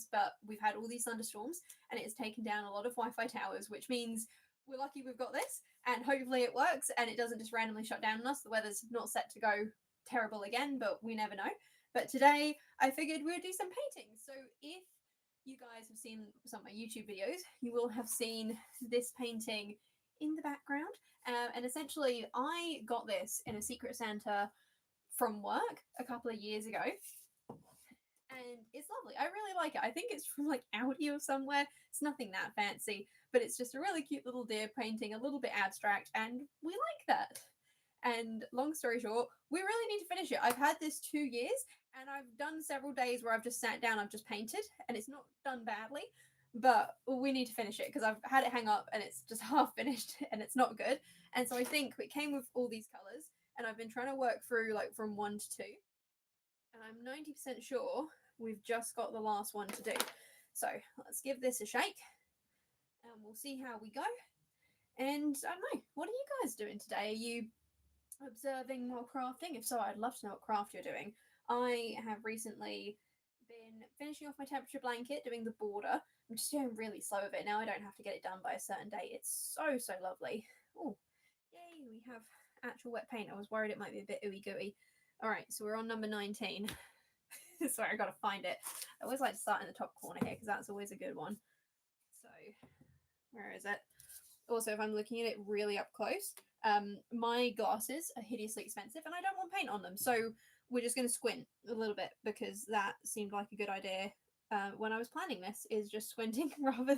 things, but we've had all these thunderstorms and it has taken down a lot of Wi-Fi towers, which means we're lucky we've got this, and hopefully it works and it doesn't just randomly shut down on us. The weather's not set to go terrible again, but we never know. But today I figured we would do some painting. So if you guys have seen some of my YouTube videos, you will have seen this painting in the background. And essentially I got this in a Secret Santa from work a couple of years ago. And it's lovely. I really like it. I think it's from like Audi or somewhere. It's nothing that fancy, but it's just a really cute little deer painting, a little bit abstract, and we like that. And long story short, we really need to finish it. I've had this 2 years and I've done several days where I've just sat down, I've just painted, and it's not done badly, but we need to finish it because I've had it hang up and it's just half finished and it's not good. And so I think it came with all these colours, and I've been trying to work through like from 1 to 2. And I'm 90% sure we've just got the last one to do. So let's give this a shake and we'll see how we go. And I don't know, what are you guys doing today? Are you observing while crafting? If so, I'd love to know what craft you're doing. I have recently been finishing off my temperature blanket, doing the border. I'm just doing really slow with it now. I don't have to get it done by a certain date. It's so lovely. Oh, yay, we have actual wet paint. I was worried it might be a bit ooey gooey. All right, so we're on number 19. Sorry, I gotta find it. I always like to start in the top corner here because that's always a good one. So where is it? Also, if I'm looking at it really up close, my glasses are hideously expensive and I don't want paint on them, so we're just going to squint a little bit because that seemed like a good idea when I was planning this, is just squinting rather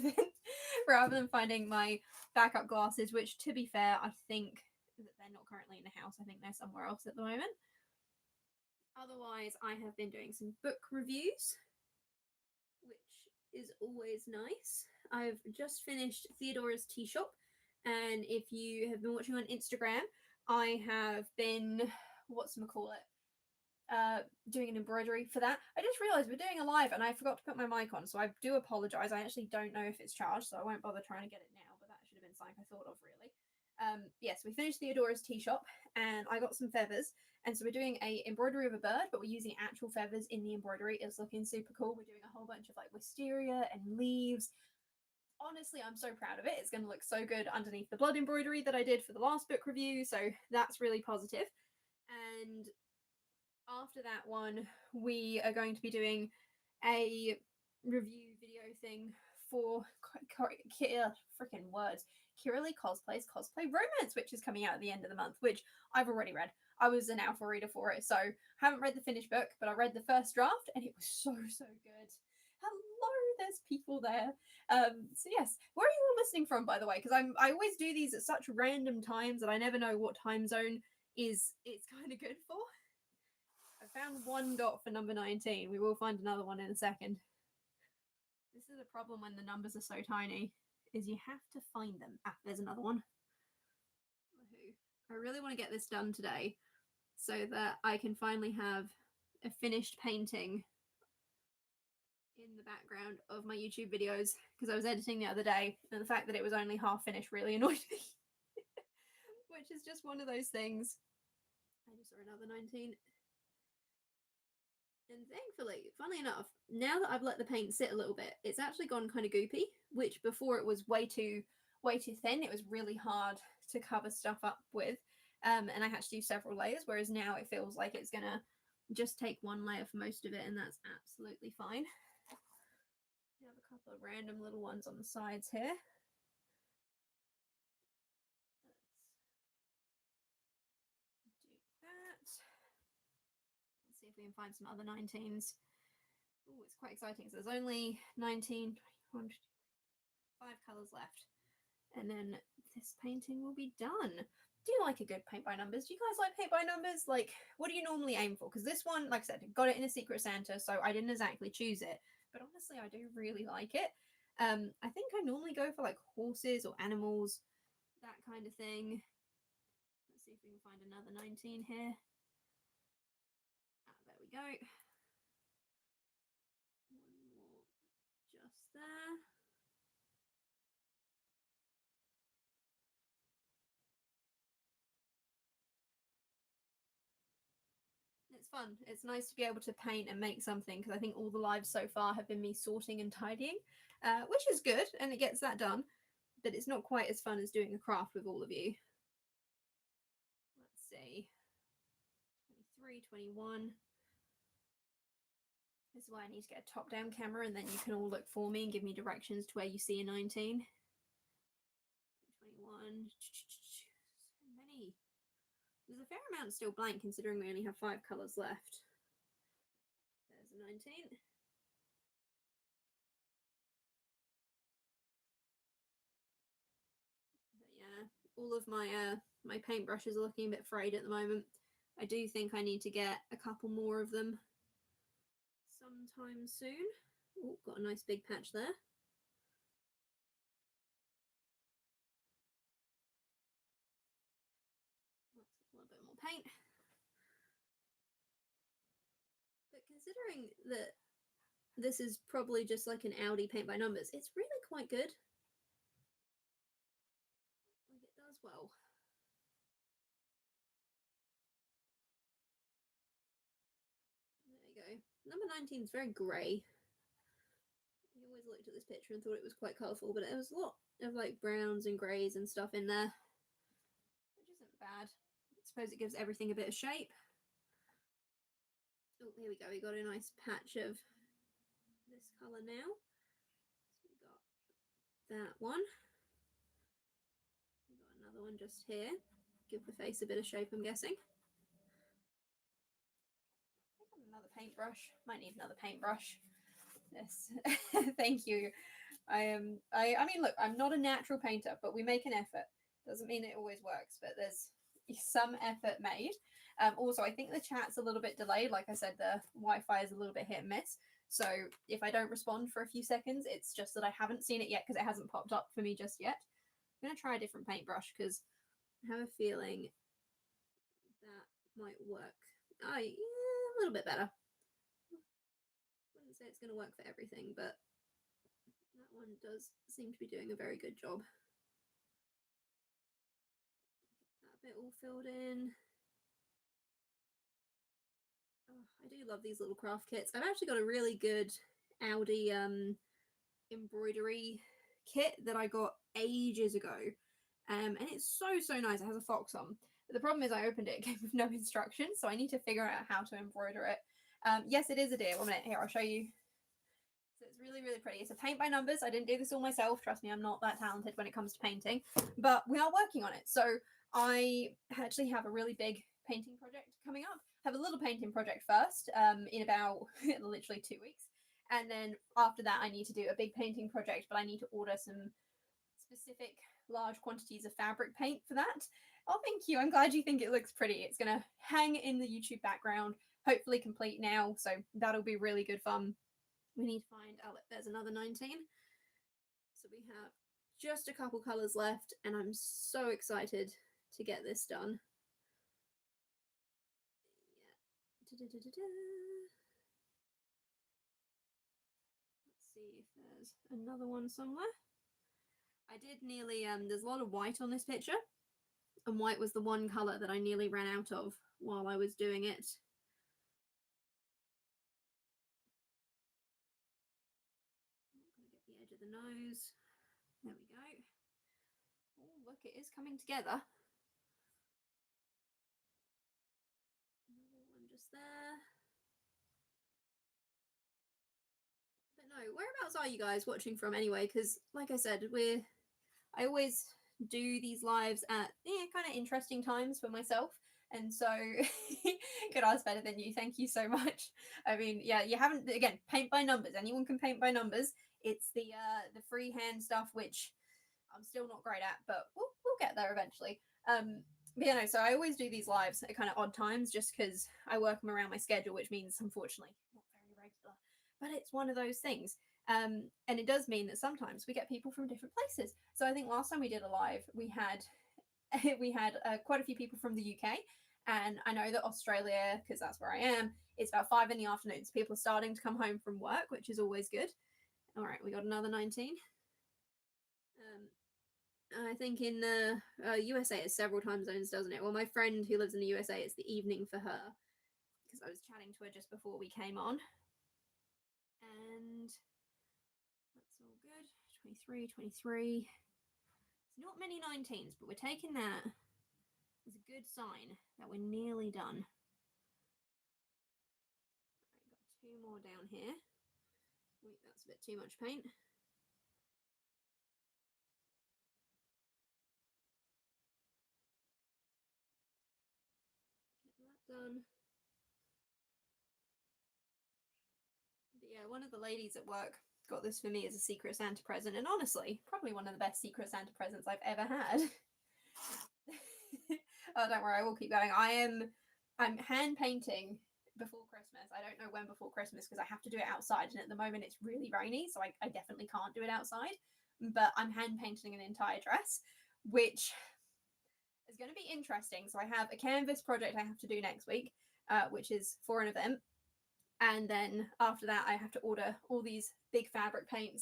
than finding my backup glasses, which, to be fair, I think that they're not currently in the house. I think they're somewhere else at the moment. Otherwise, I have been doing some book reviews, which is always nice. I've just finished Theodora's Tea Shop, and if you have been watching on Instagram, I have been, doing an embroidery for that. I just realised we're doing a live and I forgot to put my mic on, so I do apologise. I actually don't know if it's charged, so I won't bother trying to get it now, but that should have been something I thought of, really. Yes, we finished Theodora's Tea Shop and I got some feathers, and so we're doing a embroidery of a bird, but we're using actual feathers in the embroidery. It's looking super cool. We're doing a whole bunch of like wisteria and leaves. Honestly, I'm so proud of it. It's going to look so good underneath the blood embroidery that I did for the last book review, so that's really positive. And after that one, we are going to be doing a review video thing for freaking words, Kirili Cosplay's Cosplay Romance, which is coming out at the end of the month, which I've already read. I was an alpha reader for it, so I haven't read the finished book, but I read the first draft and it was so good. Hello, there's people there. So yes, where are you all listening from, by the way? Because I always do these at such random times that I never know what time zone it's kind of good for. I found one dot for number 19. We will find another one in a second. This is a problem when the numbers are so tiny, is you have to find them. Ah, there's another one. I really want to get this done today so that I can finally have a finished painting in the background of my YouTube videos, because I was editing the other day and the fact that it was only half finished really annoyed me. Which is just one of those things. I just saw another 19. And thankfully, funnily enough, now that I've let the paint sit a little bit, it's actually gone kind of goopy, which before it was way too thin. It was really hard to cover stuff up with, and I had to do several layers, whereas now it feels like it's gonna just take one layer for most of it, and that's absolutely fine. We have a couple of random little ones on the sides here. See if we can find some other 19s. Oh, it's quite exciting. So there's only 19, 21, 5 colours left. And then this painting will be done. Do you like a good paint by numbers? Do you guys like paint by numbers? Like, what do you normally aim for? Because this one, like I said, got it in a Secret Santa, so I didn't exactly choose it. But honestly, I do really like it. I think I normally go for like horses or animals, that kind of thing. Let's see if we can find another 19 here. There we go. One more just there. It's fun. It's nice to be able to paint and make something because I think all the lives so far have been me sorting and tidying, which is good and it gets that done, but it's not quite as fun as doing a craft with all of you. Let's see. 23, 21. This is why I need to get a top-down camera and then you can all look for me and give me directions to where you see a 19. 21. So many. There's a fair amount still blank considering we only have 5 colours left. There's a 19. But yeah, all of my paintbrushes are looking a bit frayed at the moment. I do think I need to get a couple more of them sometime soon. Oh, got a nice big patch there. Let's get a little bit more paint. But considering that this is probably just like an Audi paint by numbers, it's really quite good. Like it does well. There we go. Number 19 is very grey. I always looked at this picture and thought it was quite colourful, but there was a lot of like browns and greys and stuff in there, which isn't bad. I suppose it gives everything a bit of shape. Oh, here we go. We got a nice patch of this colour now. So we got that one. We got another one just here. Give the face a bit of shape, I'm guessing. Another paintbrush. Might need another paintbrush. Yes. Thank you. I mean, look, I'm not a natural painter, but we make an effort. Doesn't mean it always works, but there's some effort made. Also, I think the chat's a little bit delayed. Like I said, the Wi-Fi is a little bit hit and miss. So if I don't respond for a few seconds, it's just that I haven't seen it yet because it hasn't popped up for me just yet. I'm going to try a different paintbrush because I have a feeling that might work. Oh, yeah, a little bit better. I wouldn't say it's going to work for everything, but that one does seem to be doing a very good job. That bit all filled in. Oh, I do love these little craft kits. I've actually got a really good Audi embroidery kit that I got ages ago. And it's so nice. It has a fox on. But the problem is I opened it, it came with no instructions, so I need to figure out how to embroider it. Yes, it is a deer. 1 minute. Here, I'll show you. So it's really pretty. It's a paint by numbers. I didn't do this all myself. Trust me, I'm not that talented when it comes to painting. But we are working on it. So I actually have a really big painting project coming up. I have a little painting project first in about literally 2 weeks. And then after that, I need to do a big painting project, but I need to order some specific large quantities of fabric paint for that. Oh, thank you. I'm glad you think it looks pretty. It's going to hang in the YouTube background, hopefully complete now. So that'll be really good fun. We need to find, oh, there's another 19. So we have just a couple colours left and I'm so excited to get this done. Yeah. Let's see if there's another one somewhere. I did nearly, there's a lot of white on this picture, and white was the one colour that I nearly ran out of while I was doing it. I'm going to get the edge of the nose. There we go. Oh, look, it is coming together. Another one just there. But no, whereabouts are you guys watching from anyway? Because like I said, I always do these lives at kind of interesting times for myself, and so could ask better than you. Thank you so much. I mean, yeah, you haven't, again, paint by numbers. Anyone can paint by numbers. It's the freehand stuff which I'm still not great at, but we'll get there eventually. But yeah, no, so I always do these lives at kind of odd times just because I work them around my schedule, which means unfortunately not very regular. But it's one of those things. And it does mean that sometimes we get people from different places. So I think last time we did a live, we had quite a few people from the UK, and I know that Australia, because that's where I am, it's about 5 in the afternoon. So people are starting to come home from work, which is always good. All right, we got another 19. I think in the USA it's several time zones, doesn't it? Well, my friend who lives in the USA, it's the evening for her because I was chatting to her just before we came on. And that's all good. 23, 23. It's not many 19s, but we're taking that as a good sign that we're nearly done. Right, got 2 more down here. Wait, that's a bit too much paint. Get that done. But yeah, one of the ladies at work got this for me as a Secret Santa present, and honestly, probably one of the best Secret Santa presents I've ever had. Oh, don't worry, I will keep going. I'm hand painting before Christmas. I don't know when before Christmas because I have to do it outside, and at the moment it's really rainy, so I definitely can't do it outside. But I'm hand painting an entire dress, which is going to be interesting. So I have a canvas project I have to do next week, which is for an event. And then after that, I have to order all these big fabric paint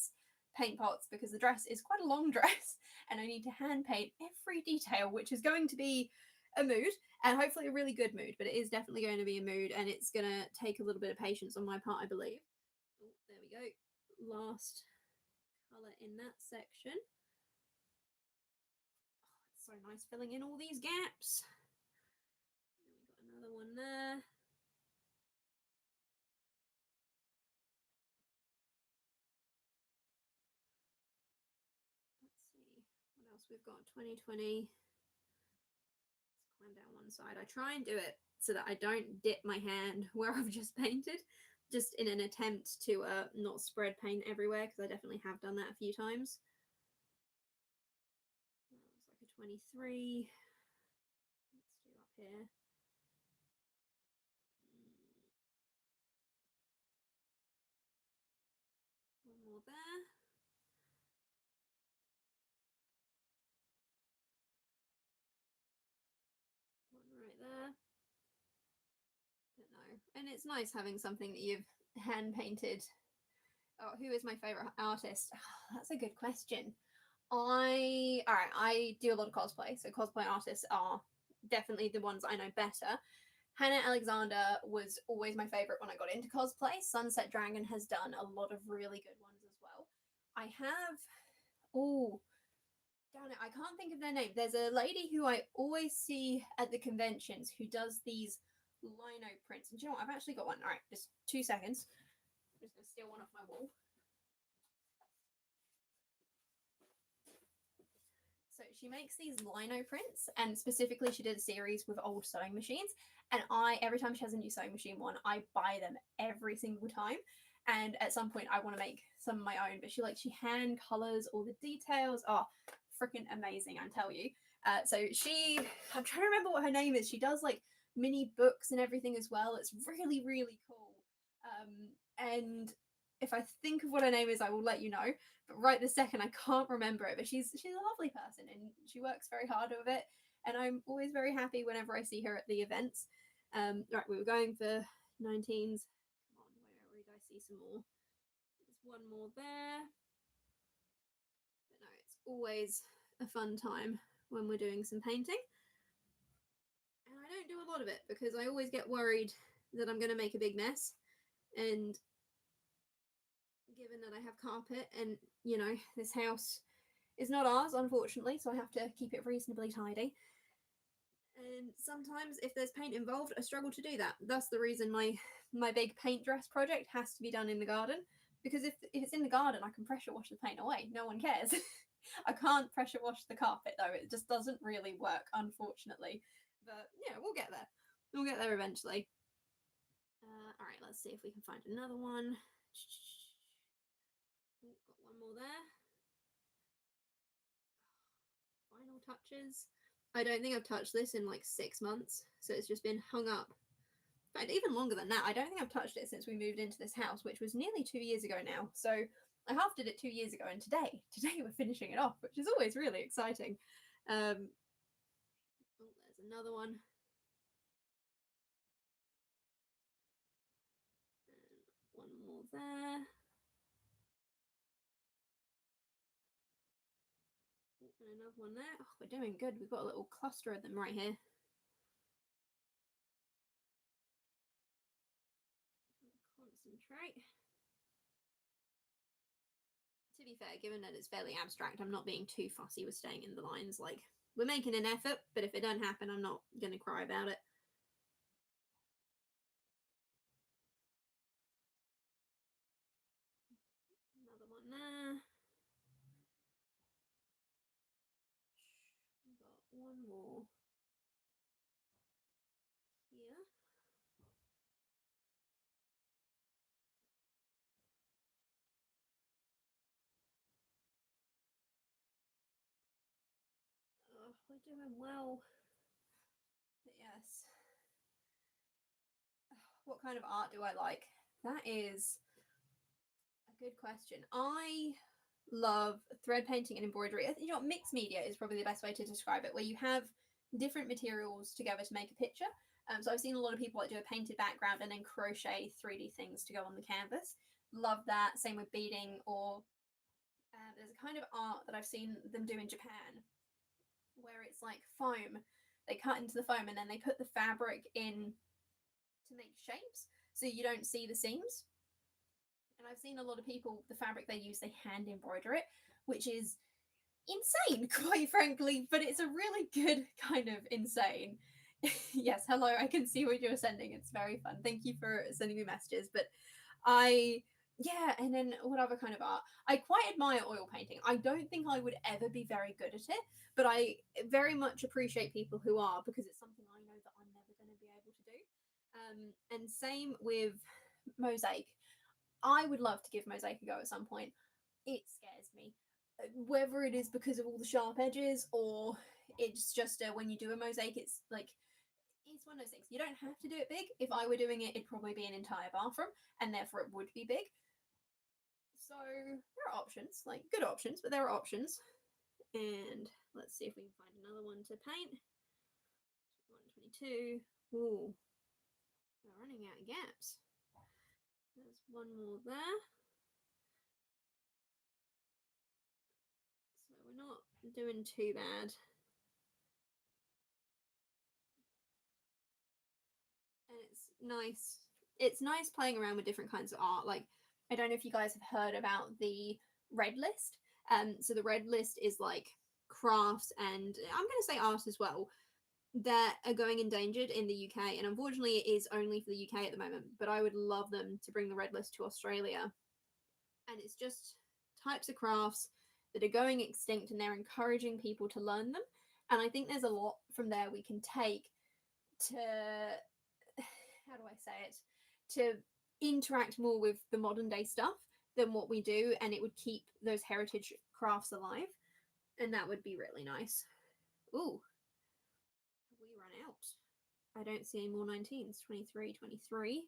pots, because the dress is quite a long dress and I need to hand paint every detail, which is going to be a mood, and hopefully a really good mood, but it is definitely going to be a mood, and it's going to take a little bit of patience on my part, I believe. Oh, there we go. Last colour in that section. Oh, it's so nice filling in all these gaps. And we got another one there. What else we've got? 2020. Let's climb down one side. I try and do it so that I don't dip my hand where I've just painted, just in an attempt to not spread paint everywhere, because I definitely have done that a few times. That looks like a 23. Let's do up here. One more there. Right there. Don't know. And it's nice having something that you've hand painted. Oh, who is my favorite artist? Oh, that's a good question. I do a lot of cosplay, so cosplay artists are definitely the ones I know better. Hannah Alexander was always my favorite when I got into cosplay. Sunset Dragon has done a lot of really good ones as well. I have, oh, darn it, I can't think of their name. There's a lady who I always see at the conventions who does these lino prints. And do you know what? I've actually got one. All right, just 2 seconds. I'm just going to steal one off my wall. So she makes these lino prints, and specifically she did a series with old sewing machines. And every time she has a new sewing machine one, I buy them every single time. And at some point, I want to make some of my own. But she hand colors all the details. Oh, freaking amazing! I tell you. So I'm trying to remember what her name is. She does like mini books and everything as well. It's really really cool. And if I think of what her name is, I will let you know. But right this second, I can't remember it. But she's a lovely person, and she works very hard with it. And I'm always very happy whenever I see her at the events. Right, we were going for 19s. Come on, where did I see some more? There's one more there. But no, it's always a fun time when we're doing some painting. And I don't do a lot of it because I always get worried that I'm going to make a big mess. And given that I have carpet, and you know, this house is not ours, unfortunately, so I have to keep it reasonably tidy. And sometimes if there's paint involved, I struggle to do that. That's the reason my big paint dress project has to be done in the garden, because if it's in the garden, I can pressure wash the paint away. No one cares. I can't pressure wash the carpet though. It just doesn't really work, unfortunately. But yeah, we'll get there. We'll get there eventually. All right, let's see if we can find another one. Got one more there. Final touches. I don't think I've touched this in like 6 months, so it's just been hung up. But even longer than that. I don't think I've touched it since we moved into this house, which was nearly 2 years ago now. So I half did it 2 years ago, and today we're finishing it off, which is always really exciting. Oh, there's another one. And one more there. And another one there. Oh, we're doing good. We've got a little cluster of them right here. be fair, given that it's fairly abstract, I'm not being too fussy with staying in the lines. Like, we're making an effort, but if it don't happen, I'm not going to cry about it. Another one there. We've got one more here. Oh, we're doing well. But yes. What kind of art do I like? That is a good question. I love thread painting and embroidery. You know, mixed media is probably the best way to describe it, where you have different materials together to make a picture. So I've seen a lot of people like do a painted background and then crochet 3D things to go on the canvas. Love that. Same with beading, or there's a kind of art that I've seen them do in Japan where it's like foam. They cut into the foam and then they put the fabric in to make shapes so you don't see the seams. And I've seen a lot of people, the fabric they use, they hand embroider it, which is insane, quite frankly, but it's a really good kind of insane. Yes, hello, I can see what you're sending. It's very fun. Thank you for sending me messages. But yeah, and then what other kind of art? I quite admire oil painting. I don't think I would ever be very good at it, but I very much appreciate people who are, because it's something I know that I'm never going to be able to do. And same with mosaic. I would love to give mosaic a go at some point. It scares me, whether it is because of all the sharp edges or it's just when you do a mosaic, it's like it's one of those things. You don't have to do it big. If I were doing it, it'd probably be an entire bathroom, and therefore it would be big. So there are options, like good options, but there are options. And let's see if we can find another one to paint. 122. Ooh, we're running out of gaps. There's one more there. So we're not doing too bad. And it's nice. It's nice playing around with different kinds of art. Like, I don't know if you guys have heard about the red list. So the red list is like crafts and I'm going to say art as well that are going endangered in the UK. And unfortunately, it is only for the UK at the moment. But I would love them to bring the red list to Australia. And it's just types of crafts that are going extinct and they're encouraging people to learn them. And I think there's a lot from there we can take to, how do I say it, to interact more with the modern day stuff than what we do, and it would keep those heritage crafts alive, and that would be really nice. Ooh, we run out. I don't see any more 19s. 23, 23.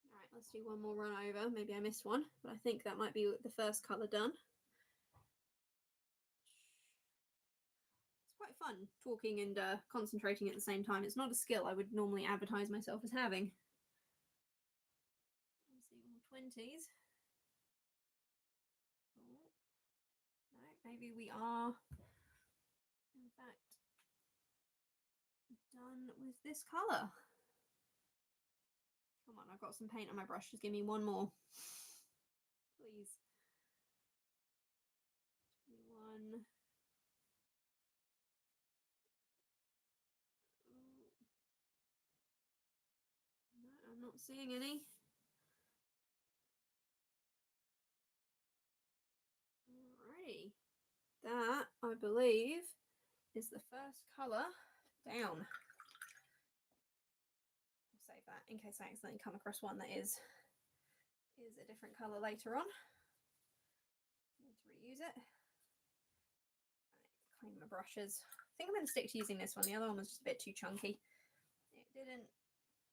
All right, let's do one more run over. Maybe I missed one, but I think that might be the first colour done. Quite fun talking and concentrating at the same time. It's not a skill I would normally advertise myself as having. I'm seeing more 20s. Oh. No, maybe we are, in fact, done with this colour. Come on, I've got some paint on my brush. Just give me one more. Please. 21. No, I'm not seeing any. Alrighty. That, I believe, is the first colour down. I'll save that in case I accidentally come across one that is a different colour later on. I need to reuse it. Right, clean my brushes. I think I'm going to stick to using this one. The other one was just a bit too chunky. It didn't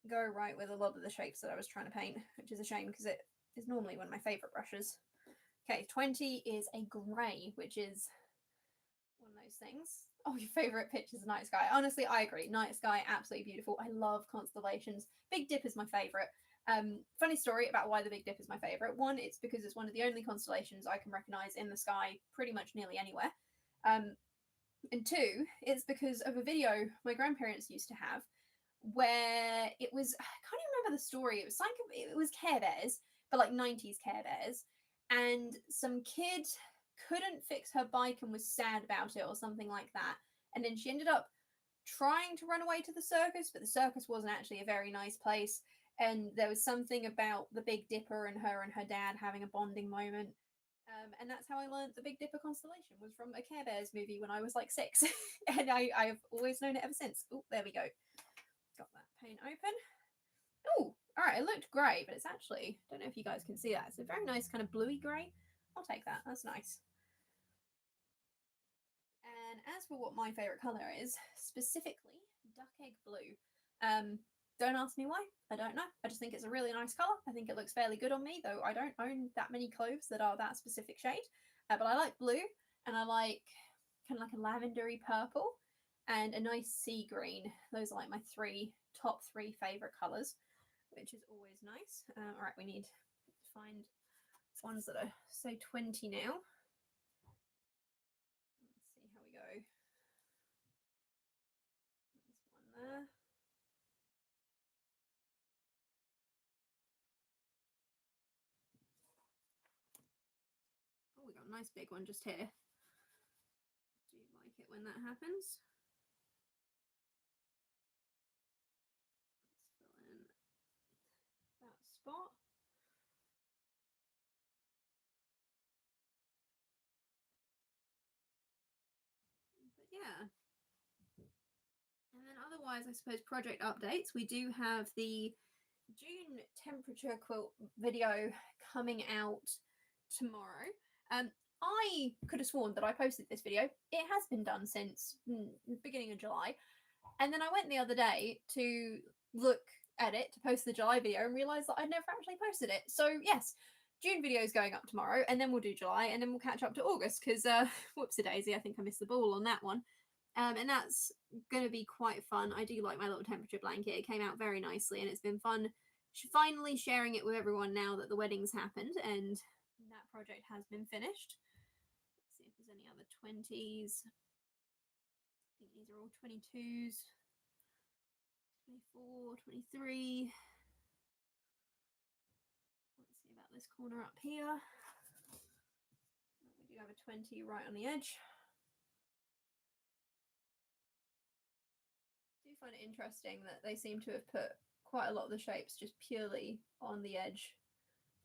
go right with a lot of the shapes that I was trying to paint, which is a shame because it is normally one of my favourite brushes. Okay, 20 is a grey, which is one of those things. Oh, your favourite picture is night sky. Honestly, I agree. Night sky, absolutely beautiful. I love constellations. Big Dip is my favourite. Funny story about why the Big Dip is my favourite. One, it's because it's one of the only constellations I can recognise in the sky pretty much nearly anywhere. And two, it's because of a video my grandparents used to have where it was, I can't even remember the story. It was like, it was Care Bears, but like 90s Care Bears. and some kid couldn't fix her bike and was sad about it or something like that. And then she ended up trying to run away to the circus, but the circus wasn't actually a very nice place. And there was something about the Big Dipper and her dad having a bonding moment. And that's how I learned the Big Dipper constellation was from a Care Bears movie when I was like 6. And I've always known it ever since. Oh, there we go. Got that paint open. Oh, all right. It looked grey, but it's actually, don't know if you guys can see that. It's a very nice kind of bluey grey. I'll take that. That's nice. And as for what my favourite colour is, specifically duck egg blue. Don't ask me why. I don't know. I just think it's a really nice colour. I think it looks fairly good on me, though I don't own that many clothes that are that specific shade. But I like blue, and I like kind of like a lavendery purple and a nice sea green. Those are like my top three favourite colours, which is always nice. All right, we need to find ones that are say 20 now. Let's see how we go. There's one there. Oh, we got a nice big one just here. Do you like it when that happens? Let's fill in that spot. But yeah. And then otherwise, I suppose project updates. We do have the June temperature quilt video coming out tomorrow. I could have sworn that I posted this video. It has been done since the beginning of July. And then I went the other day to look at it to post the July video and realised that I'd never actually posted it. So yes, June video is going up tomorrow, and then we'll do July, and then we'll catch up to August because whoopsie-daisy, I think I missed the ball on that one. And that's going to be quite fun. I do like my little temperature blanket. It came out very nicely, and it's been fun finally sharing it with everyone now that the wedding's happened and that project has been finished. Let's see if there's any other 20s. I think these are all 22s. 24, 23. Let's see about this corner up here. We do have a 20 right on the edge. I do find it interesting that they seem to have put quite a lot of the shapes just purely on the edge.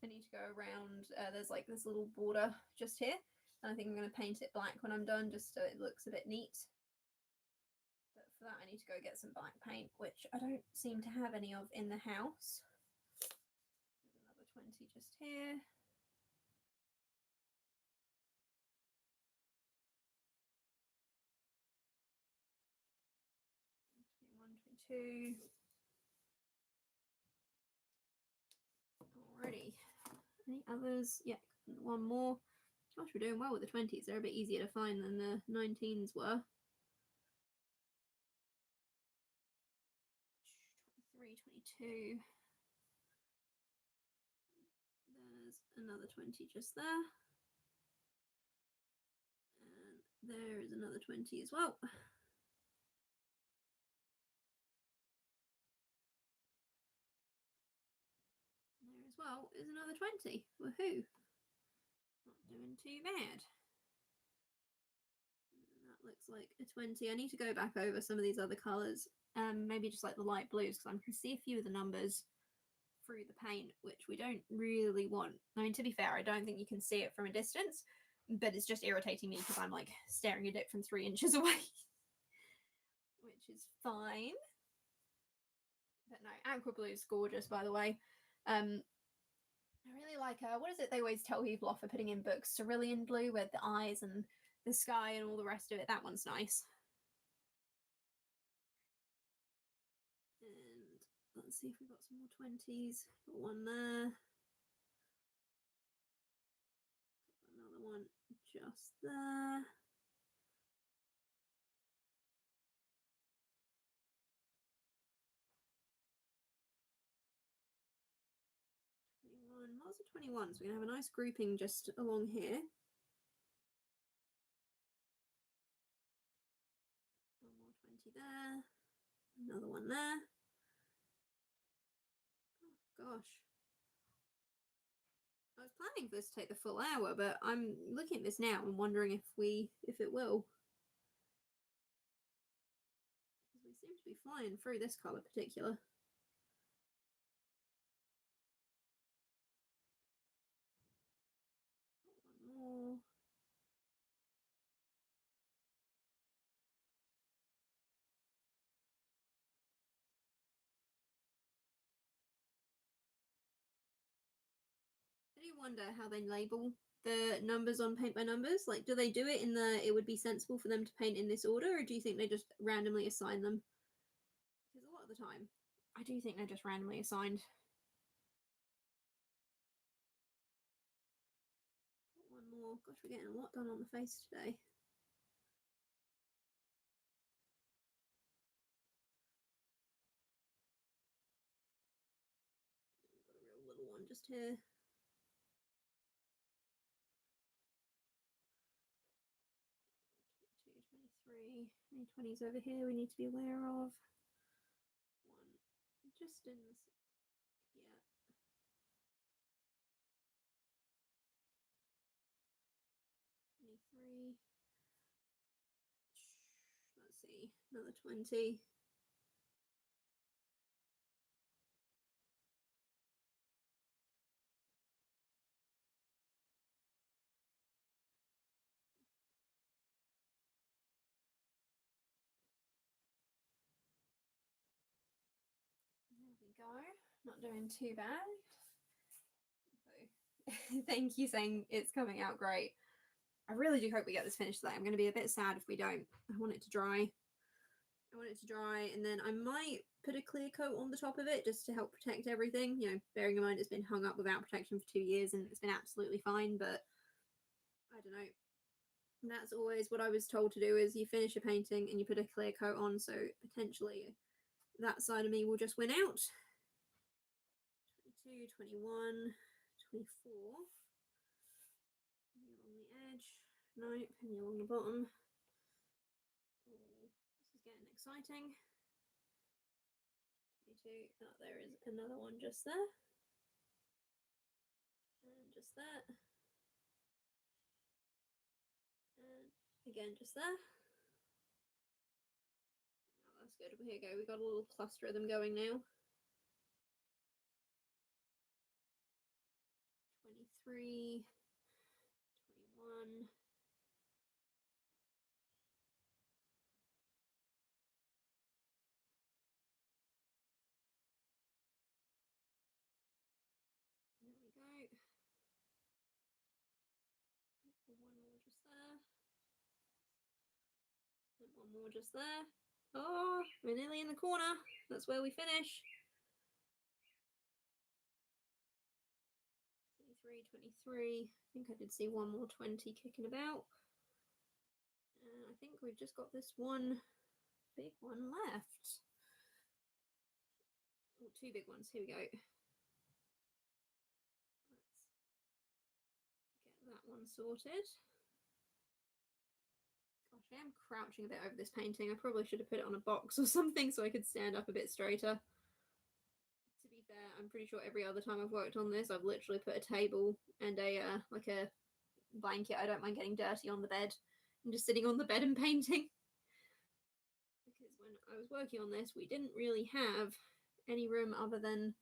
I need to go around. There's like this little border just here, and I think I'm going to paint it black when I'm done just so it looks a bit neat. But for that I need to go get some black paint, which I don't seem to have any of in the house. There's another 20 just here. Two. Alrighty. Any others? Yeah, one more. Gosh, we're doing well with the 20s. They're a bit easier to find than the 19s were. 23, 22. There's another 20 just there. And there is another 20 as well. There as well is another 20. Woohoo! Not doing too bad. And that looks like a 20. I need to go back over some of these other colours. Maybe just like the light blues, because I can see a few of the numbers through the paint, which we don't really want. I mean, to be fair, I don't think you can see it from a distance, but it's just irritating me because I'm like staring at it from 3 inches away, which is fine. But no, aqua blue is gorgeous, by the way. I really like what is it they always tell people off for putting in books? Cerulean blue with the eyes and the sky and all the rest of it. That one's nice. And let's see if we've got some more 20s. Got one there. Another one just there. Lots of 21s. We're going to have a nice grouping just along here. One more 20 there. Another one there. Oh, gosh. I was planning for this to take the full hour, but I'm looking at this now and wondering if it will. Because we seem to be flying through this colour particular. One more. I do wonder how they label the numbers on paint by numbers. Like, do they do it in the it would be sensible for them to paint in this order, or do you think they just randomly assign them? Because a lot of the time, I do think they're just randomly assigned. One more. Gosh, we're getting a lot done on the face today. Got a real little one just here. 23. Any 20s over here we need to be aware of. One just in this. Yeah. 23. Let's see. Another 20. There we go. Not doing too bad. So, thank you saying it's coming out great. I really do hope we get this finished today. I'm going to be a bit sad if we don't. I want it to dry. I want it to dry, and then I might put a clear coat on the top of it just to help protect everything. You know, bearing in mind it's been hung up without protection for 2 years and it's been absolutely fine, but I don't know. That's always what I was told to do, is you finish a painting and you put a clear coat on, so potentially that side of me will just win out. 22, 21, 24. Penny along the edge. No, penny along the bottom. Oh, this is getting exciting. 22. Oh, there is another one just there. And just that. And again, just there. Oh, that's good. Here we go. We've got a little cluster of them going now. 23, 21. There we go. One more just there. And one more just there. Oh, we're nearly in the corner. That's where we finish. 23, 23. I think I did see one more 20 kicking about. I think we've just got this one big one left. Oh, two big ones. Here we go. Let's get that one sorted. Gosh, I am crouching a bit over this painting. I probably should have put it on a box or something so I could stand up a bit straighter. To be fair, I'm pretty sure every other time I've worked on this, I've literally put a table and a like a blanket. I don't mind getting dirty on the bed and just sitting on the bed and painting. Because when I was working on this, we didn't really have any room other than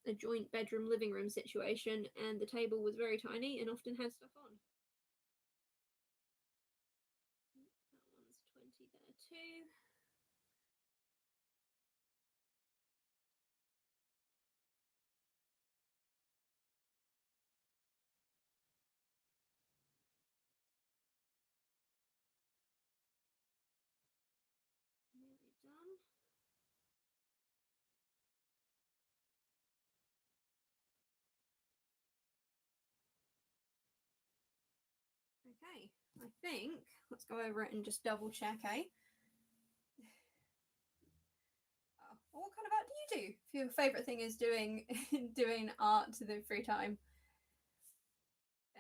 a joint bedroom living room situation, and the table was very tiny and often had stuff on. That one's 20 there too. Nearly done. Okay, I think let's go over it and just double check, eh? What kind of art do you do? If your favourite thing is doing doing art to the free time.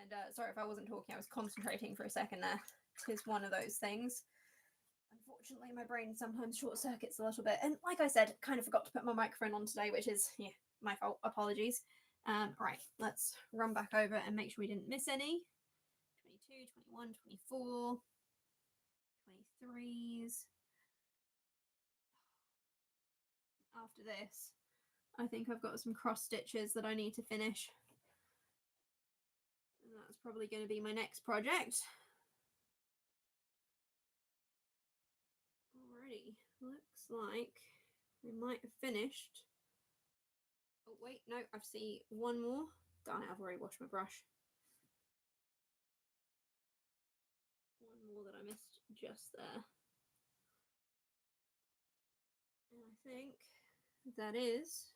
And sorry if I wasn't talking, I was concentrating for a second there. Tis one of those things. Unfortunately, my brain sometimes short circuits a little bit. And like I said, kind of forgot to put my microphone on today, which is my fault. Apologies. Right, let's run back over and make sure we didn't miss any. 22, 21, 24, 23s. After this, I think I've got some cross stitches that I need to finish. And that's probably going to be my next project. Alrighty, looks like we might have finished. Oh wait, no, I see one more. Darn it, I've already washed my brush. One more that I missed just there. And I think that is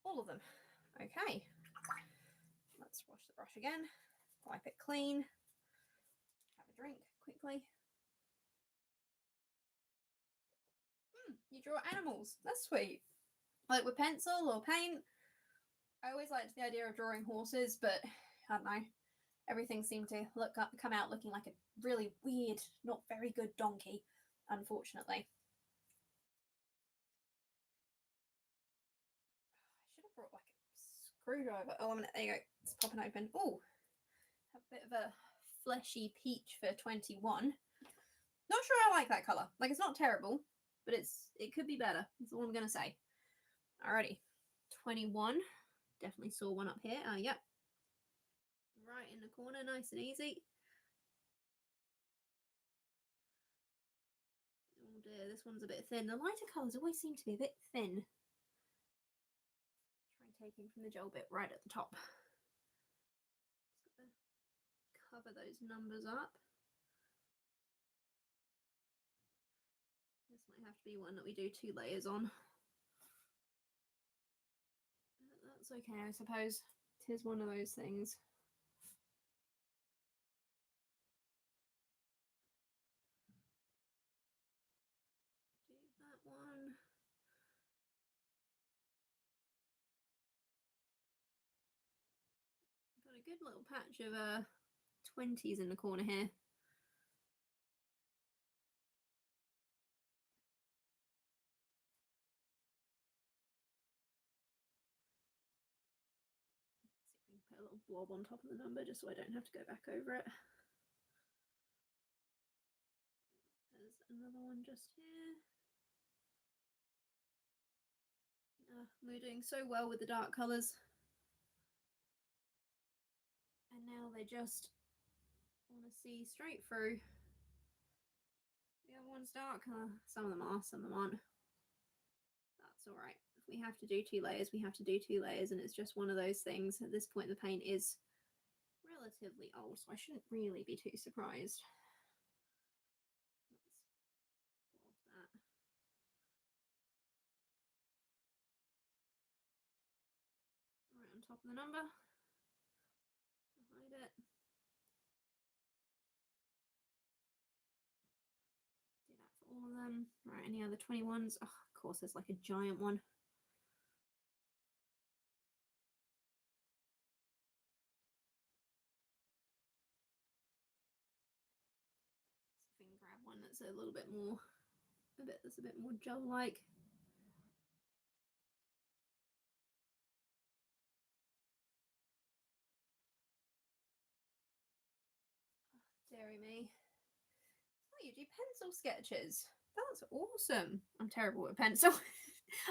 all of them. Okay, let's wash the brush again, wipe it clean, have a drink quickly. You draw animals, that's sweet. Like with pencil or paint, I always liked the idea of drawing horses, but I don't know, everything seemed to come out looking like a really weird, not very good donkey, unfortunately. I should have brought like a screwdriver. Oh, a minute, there you go. It's popping open. Oh, a bit of a fleshy peach for 21. Not sure I like that colour. Like, it's not terrible, but it could be better. That's all I'm going to say. Alrighty. 21. Definitely saw one up here. Yep. Right in the corner, nice and easy. Oh dear, this one's a bit thin. The lighter colours always seem to be a bit thin. Try taking from the gel bit right at the top. Just got to cover those numbers up. This might have to be one that we do 2 layers on. That's okay, I suppose. It is one of those things. Do that one. Got a good little patch of 20s in the corner here. See if we can put a little blob on top of the number just so I don't have to go back over it. There's another one just here. We're doing so well with the dark colours. And now they just want to see straight through. The other one's dark. Some of them are, some of them aren't. That's all right. If we have to do 2 layers, we have to do 2 layers, and it's just one of those things. At this point, the paint is relatively old, so I shouldn't really be too surprised. Let's that. Right on top of the number. Hide it. Do that for all of them. Right, any other 21s? Oh, of course, there's like a giant one. See if we can grab one that's a little bit more, that's a bit more gel-like. Deary me. Oh, you do pencil sketches. That's awesome. I'm terrible with pencil.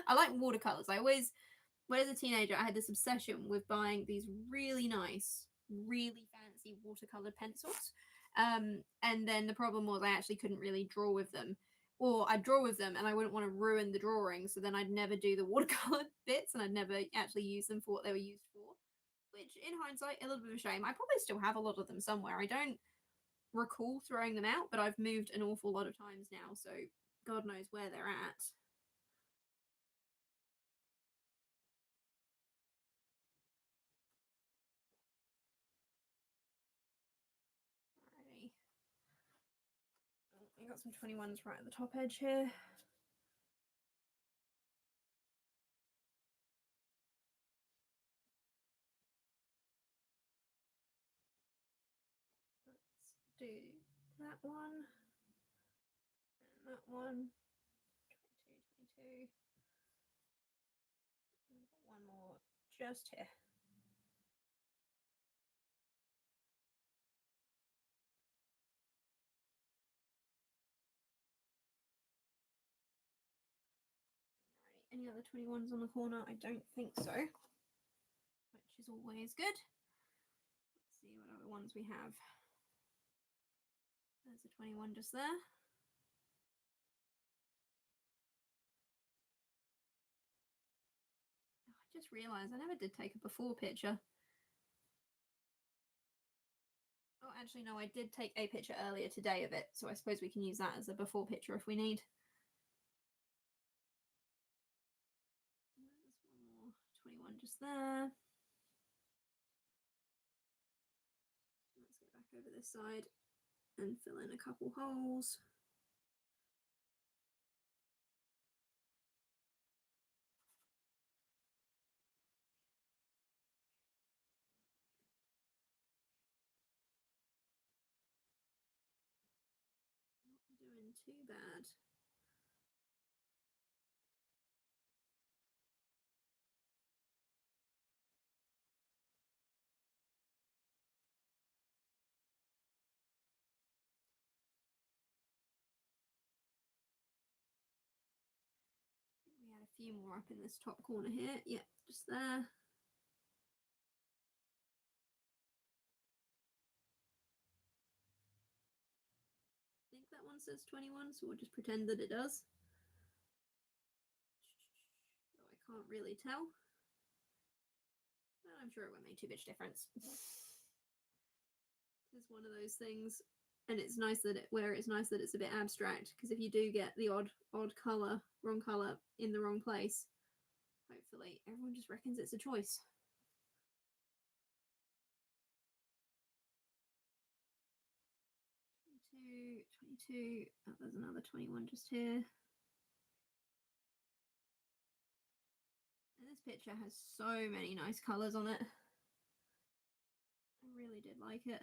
I like watercolors. When I was a teenager, I had this obsession with buying these really nice, really fancy watercolor pencils. And then the problem was I actually couldn't really draw with them. Or I'd draw with them and I wouldn't want to ruin the drawing, so then I'd never do the watercolor bits and I'd never actually use them for what they were used for. Which, in hindsight, a little bit of a shame. I probably still have a lot of them somewhere. I don't recall throwing them out, but I've moved an awful lot of times now, so God knows where they're at. Alrighty. Oh, I got some 21s right at the top edge here. Let's do that one. And that one. 22, 22. One more just here. Any other 21s on the corner? I don't think so, which is always good. Let's see what other ones we have. There's a 21 just there. I just realised I never did take a before picture. Oh, actually, no, I did take a picture earlier today of it, so I suppose we can use that as a before picture if we need. There's one more 21 just there. Let's get back over this side and fill in a couple holes. Not doing too bad. We had a few more up in this top corner here. Yep, just there. I think that one says 21, so we'll just pretend that it does. Though I can't really tell. But I'm sure it won't make too much difference. It's one of those things, and it's nice that it's a bit abstract, because if you do get the odd color, wrong color in the wrong place, hopefully everyone just reckons it's a choice. Twenty-two. Oh, there's another 21 just here. And this picture has so many nice colors on it. I really did like it.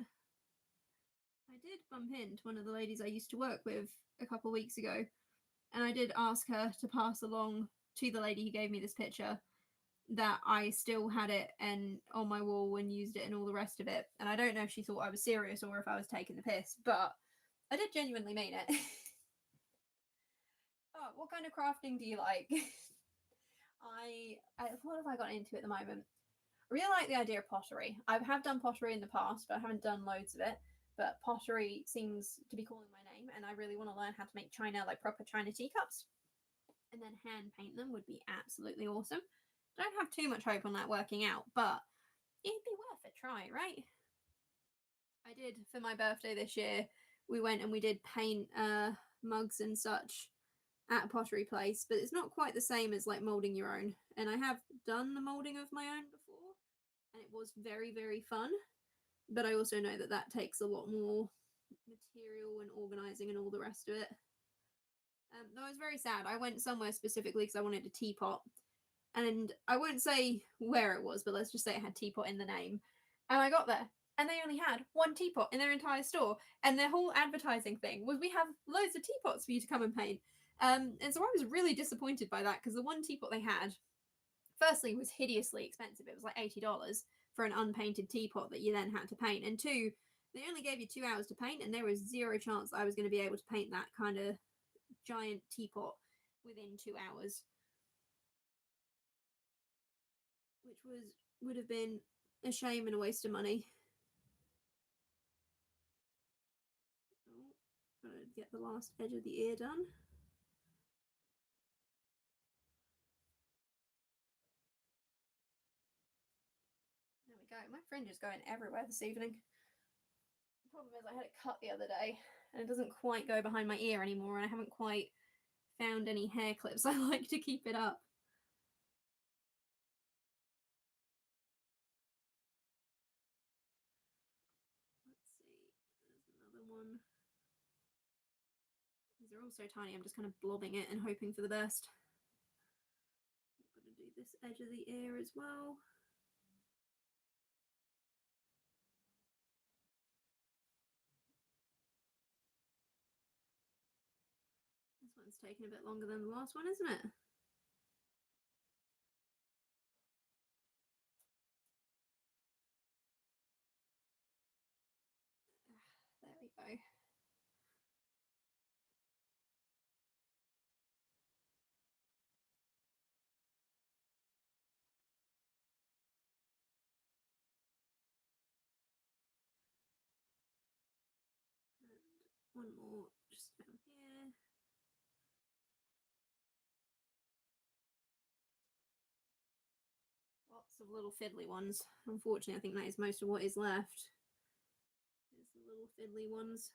I did bump into one of the ladies I used to work with a couple of weeks ago, and I did ask her to pass along to the lady who gave me this picture that I still had it and on my wall and used it and all the rest of it. And I don't know if she thought I was serious or if I was taking the piss, but I did genuinely mean it. Oh, what kind of crafting do you like? What have I got into at the moment? I really like the idea of pottery. I have done pottery in the past, but I haven't done loads of it. But pottery seems to be calling my name, and I really want to learn how to make china, like proper china teacups, and then hand paint them would be absolutely awesome. Don't have too much hope on that working out, but it'd be worth a try, right? I did for my birthday this year. We went and we did paint mugs and such at a pottery place, but it's not quite the same as like molding your own. And I have done the molding of my own before, and it was very, very fun. But I also know that that takes a lot more material and organizing and all the rest of it. Though I was very sad. I went somewhere specifically because I wanted a teapot, and I won't say where it was, but let's just say it had teapot in the name. And I got there, and they only had one teapot in their entire store, and their whole advertising thing was, we have loads of teapots for you to come and paint. And so I was really disappointed by that, because the one teapot they had, firstly, was hideously expensive. It was like $80 for an unpainted teapot that you then had to paint, and two, they only gave you 2 hours to paint, and there was zero chance I was going to be able to paint that kind of giant teapot within 2 hours, which would have been a shame and a waste of money. Oh, gotta get the last edge of the ear done. There we go. My fringe is going everywhere this evening. The problem is I had it cut the other day, and it doesn't quite go behind my ear anymore, and I haven't quite found any hair clips I like to keep it up. Let's see, there's another one. These are all so tiny, I'm just kind of blobbing it and hoping for the best. I'm going to do this edge of the ear as well. This one's taking a bit longer than the last one, isn't it? Okay. And one more just down here. Lots of little fiddly ones. Unfortunately, I think that is most of what is left. There's the little fiddly ones.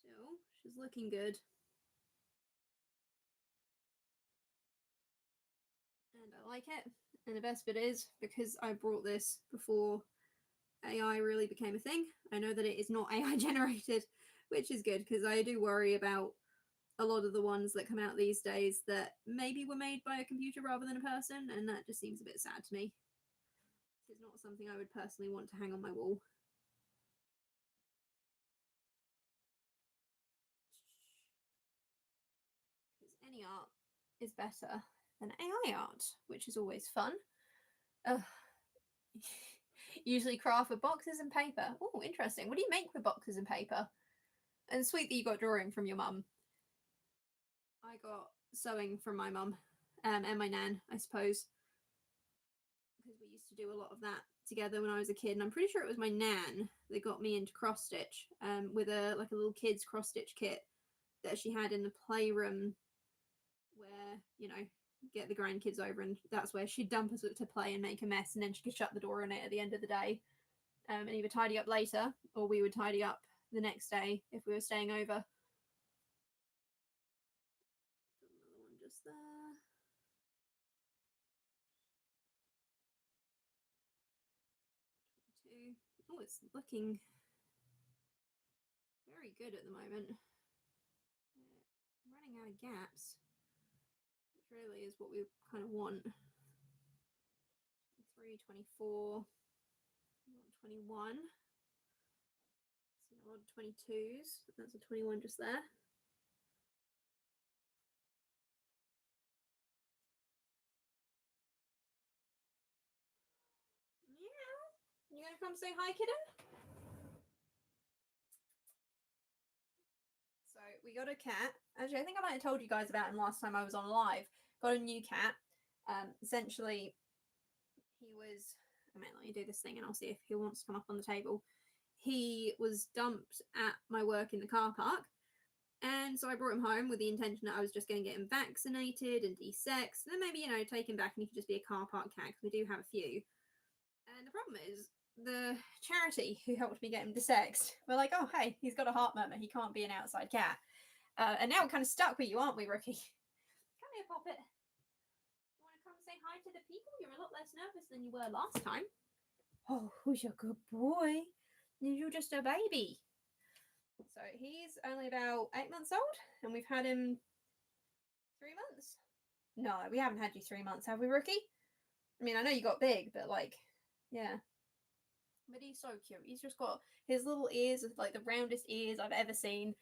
Still, she's looking good. And I like it. And the best bit is, because I brought this before AI really became a thing, I know that it is not AI generated, which is good because I do worry about a lot of the ones that come out these days that maybe were made by a computer rather than a person, and that just seems a bit sad to me. It's not something I would personally want to hang on my wall. Because any art is better than AI art, which is always fun. Usually craft with boxes and paper. Oh, interesting. What do you make with boxes and paper? And sweet that you got drawing from your mum. I got sewing from my mum and my nan, I suppose, because we used to do a lot of that together when I was a kid. And I'm pretty sure it was my nan that got me into cross stitch with a little kids cross stitch kit that she had in the playroom, where get the grandkids over, and that's where she'd dump us to play and make a mess, and then she could shut the door on it at the end of the day, and either tidy up later or we would tidy up the next day if we were staying over. Another one just there. Oh, it's looking very good at the moment. We're running out of gaps, which really is what we kind of want. 3, 24, 21. So a lot of 22s. That's a 21 just there. Yeah. You gonna come say hi, kiddo? So we got a cat. Actually, I think I might have told you guys about him last time I was on live. Got a new cat. Essentially, he was. I mean, let me do this thing and I'll see if he wants to come up on the table. He was dumped at my work in the car park. And so I brought him home with the intention that I was just going to get him vaccinated and de-sexed. And then maybe, take him back and he could just be a car park cat, because we do have a few. And the problem is, the charity who helped me get him de-sexed were like, oh, hey, he's got a heart murmur. He can't be an outside cat. And now we're kind of stuck with you, aren't we, Rookie? Come here, Poppet. You want to come say hi to the people? You're a lot less nervous than you were last time. Oh, who's your good boy? You're just a baby. So he's only about 8 months old, and we've had him 3 months. No, we haven't had you 3 months, have we, Rookie? I mean, I know you got big, but yeah. But he's so cute. He's just got his little ears, like the roundest ears I've ever seen.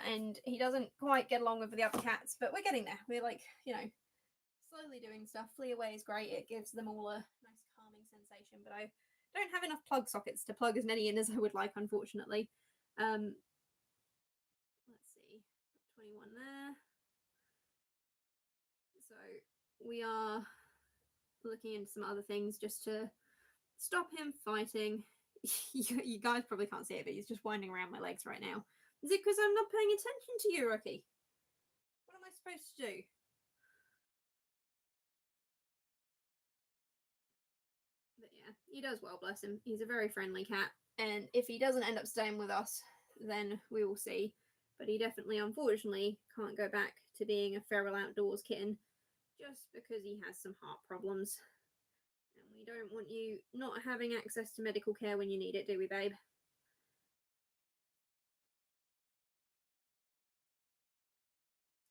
And he doesn't quite get along with the other cats, but we're getting there. We're slowly doing stuff. Flee Away is great. It gives them all a nice calming sensation, but I don't have enough plug sockets to plug as many in as I would like, unfortunately. Let's see, 21 there. So we are looking into some other things just to stop him fighting. You guys probably can't see it, but he's just winding around my legs right now. Is it because I'm not paying attention to you, Rookie? What am I supposed to do? But yeah, he does well, bless him. He's a very friendly cat. And if he doesn't end up staying with us, then we will see. But he definitely, unfortunately, can't go back to being a feral outdoors kitten just because he has some heart problems. And we don't want you not having access to medical care when you need it, do we, babe?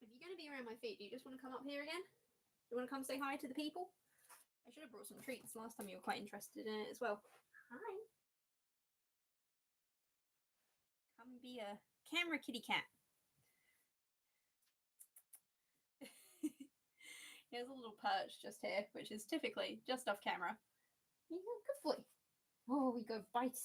If you're going to be around my feet, do you just want to come up here again? Do you want to come say hi to the people? I should have brought some treats last time. You were quite interested in it as well. Hi. Come be a camera kitty cat. He has a little perch just here, which is typically just off camera. Yeah, good boy. Oh, we go bite.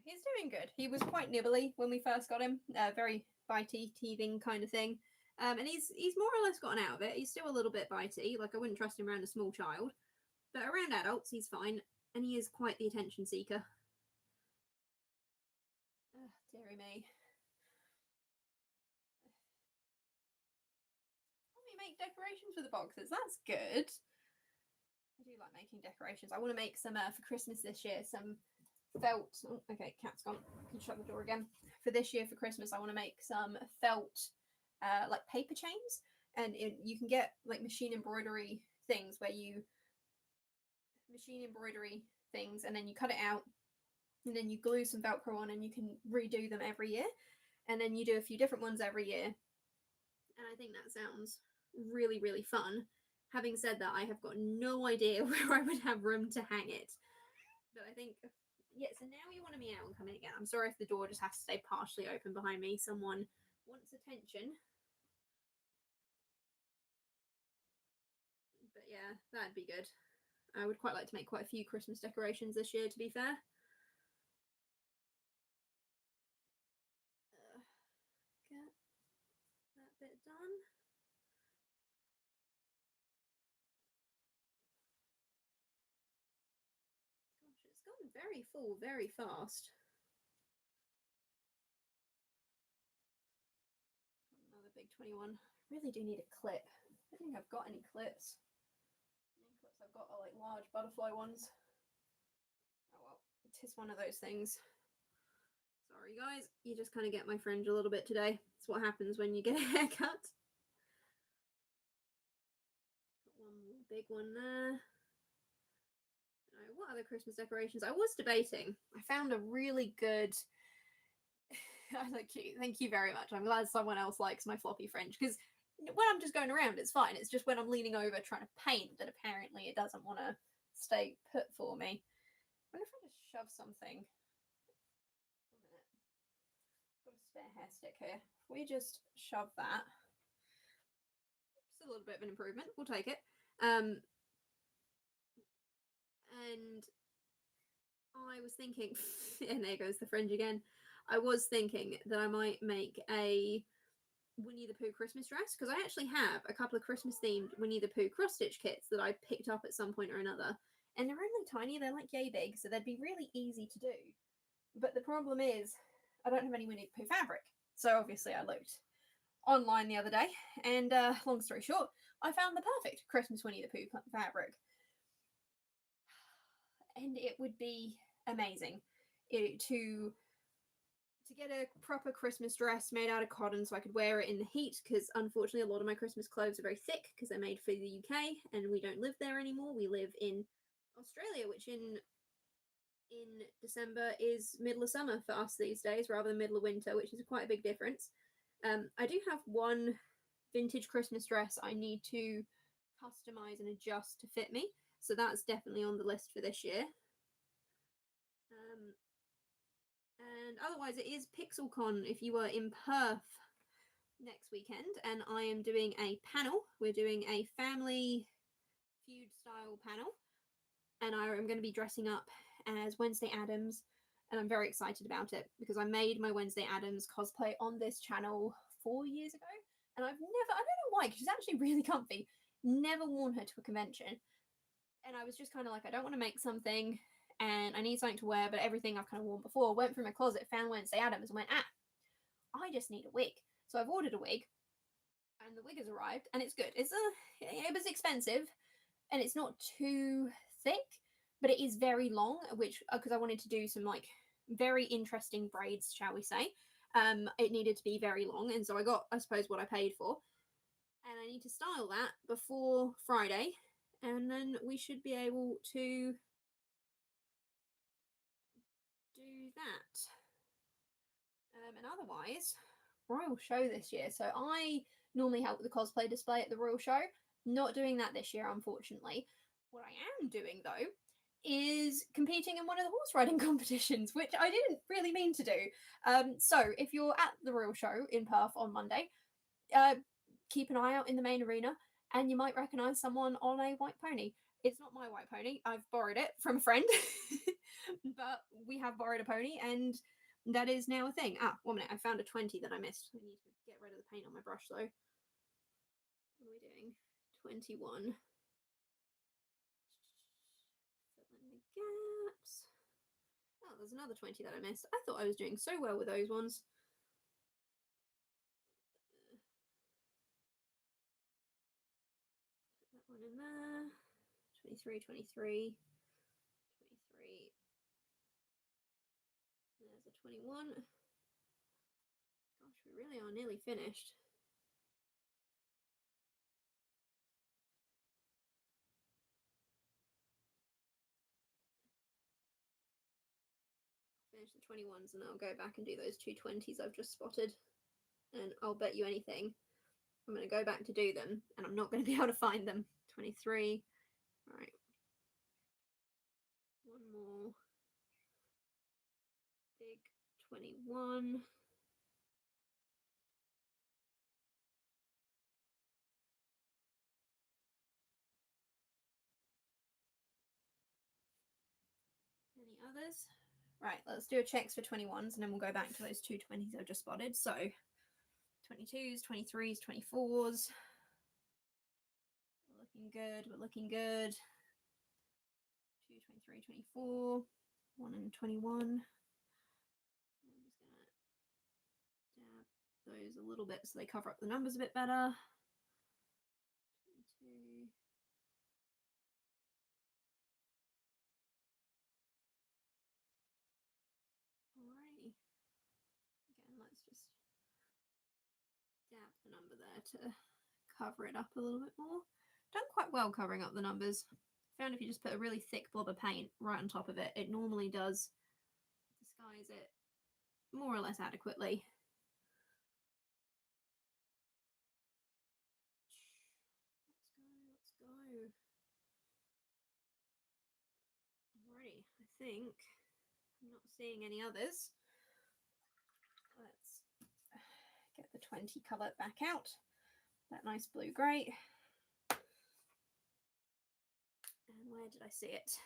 he's doing good. He was quite nibbly when we first got him, very bitey, teething kind of thing. And he's more or less gotten out of it. He's still a little bit bitey. Like I wouldn't trust him around a small child, but around adults he's fine, and he is quite the attention seeker. Oh, dearie me. Let me make decorations for the boxes. That's good. I do like making decorations. I want to make some for Christmas this year. Some felt. Oh, okay, cat's gone. Can you shut the door again? For this year for Christmas, I want to make some felt, like paper chains, and you can get like machine embroidery things where you machine embroidery things, and then you cut it out, and then you glue some Velcro on, and you can redo them every year, and then you do a few different ones every year. And I think that sounds really, really fun. Having said that, I have got no idea where I would have room to hang it. But I think, yeah, so now you want to meow and come in again. I'm sorry if the door just has to stay partially open behind me. Someone wants attention. But yeah, that'd be good. I would quite like to make quite a few Christmas decorations this year, to be fair. Get that bit done. Gosh, it's gone very full very fast. Another big 21. Really do need a clip. I don't think I've got any clips. The only clips I've got are like large butterfly ones. Oh well, it is one of those things. Sorry guys, you just kind of get my fringe a little bit today. It's what happens when you get a haircut. One more big one there. What other Christmas decorations? I was debating. I found a really good. I like you. Thank you very much. I'm glad someone else likes my floppy fringe, because when I'm just going around, it's fine. It's just when I'm leaning over trying to paint that apparently it doesn't want to stay put for me. I wonder if I just shove something. Got a spare hair stick here. If we just shove that, it's a little bit of an improvement. We'll take it. And I was thinking, and there goes the fringe again. I was thinking that I might make a Winnie the Pooh Christmas dress, because I actually have a couple of Christmas themed Winnie the Pooh cross stitch kits that I picked up at some point or another, and they're only tiny. They're like yay big, so they'd be really easy to do. But the problem is, I don't have any Winnie the Pooh fabric. So obviously, I looked online the other day, and long story short, I found the perfect Christmas Winnie the Pooh fabric. And it would be amazing to get a proper Christmas dress made out of cotton so I could wear it in the heat, because unfortunately a lot of my Christmas clothes are very thick because they're made for the UK and we don't live there anymore. We live in Australia, which in December is middle of summer for us these days rather than middle of winter, which is quite a big difference. I do have one vintage Christmas dress I need to customize and adjust to fit me, so that's definitely on the list for this year. And otherwise, it is PixelCon if you are in Perth next weekend, and I am doing a panel. We're doing a family feud style panel, and I am going to be dressing up as Wednesday Addams, and I'm very excited about it because I made my Wednesday Addams cosplay on this channel 4 years ago, and I don't know why, because she's actually really comfy, never worn her to a convention, and I was just kind of like, I don't want to make something and I need something to wear, but everything I've kind of worn before. Went through my closet, found Wednesday Addams, and went, I just need a wig. So I've ordered a wig, and the wig has arrived, and it's good. It was expensive, and it's not too thick, but it is very long, which, because I wanted to do some like very interesting braids, shall we say. It needed to be very long, and so I got, I suppose, what I paid for. And I need to style that before Friday, and then we should be able to do that. And otherwise, Royal Show this year. So I normally help with the cosplay display at the Royal Show. Not doing that this year, unfortunately. What I am doing, though, is competing in one of the horse riding competitions, which I didn't really mean to do. So if you're at the Royal Show in Perth on Monday, keep an eye out in the main arena, and you might recognise someone on a white pony. It's not my white pony. I've borrowed it from a friend. but we have borrowed a pony, and that is now a thing. Ah, 1 minute, I found a 20 that I missed. I need to get rid of the paint on my brush though. What are we doing? 21. Fill in the gaps. Oh, there's another 20 that I missed. I thought I was doing so well with those ones. Put that one in there. 23, 23, 23. There's a 21. Gosh, we really are nearly finished. Finish the 21s and I'll go back and do those two 20s I've just spotted. And I'll bet you anything, I'm going to go back to do them and I'm not going to be able to find them. 23. All right. One more. Big 21. Any others? Right, let's do a checks for 21s and then we'll go back to those two 20s I've just spotted. So 22s, 23s, 24s. We're looking good, we're looking good. 2, 23, 24, 1 and 21. I'm just going to dab those a little bit so they cover up the numbers a bit better. 22. Alrighty. Again, let's just dab the number there to cover it up a little bit more. Done quite well covering up the numbers. Found if you just put a really thick blob of paint right on top of it, it normally does disguise it more or less adequately. Let's go. Alrighty, I think I'm not seeing any others. Let's get the 20 colour back out. That nice blue-grey. And where did I see it?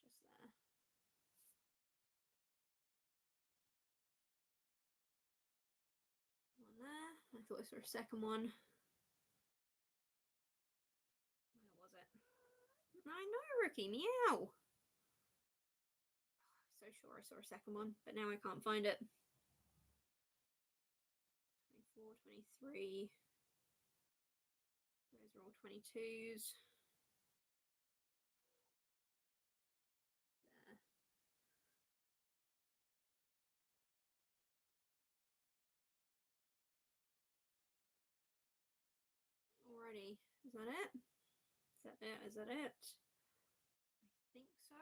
Just there. One there. I thought I saw a second one. Where was it? I know, Rookie, meow. So sure I saw a second one, but now I can't find it. 24, 23. Those are all 22s. There. Alrighty, is that it? Is that it? Is that it? I think so.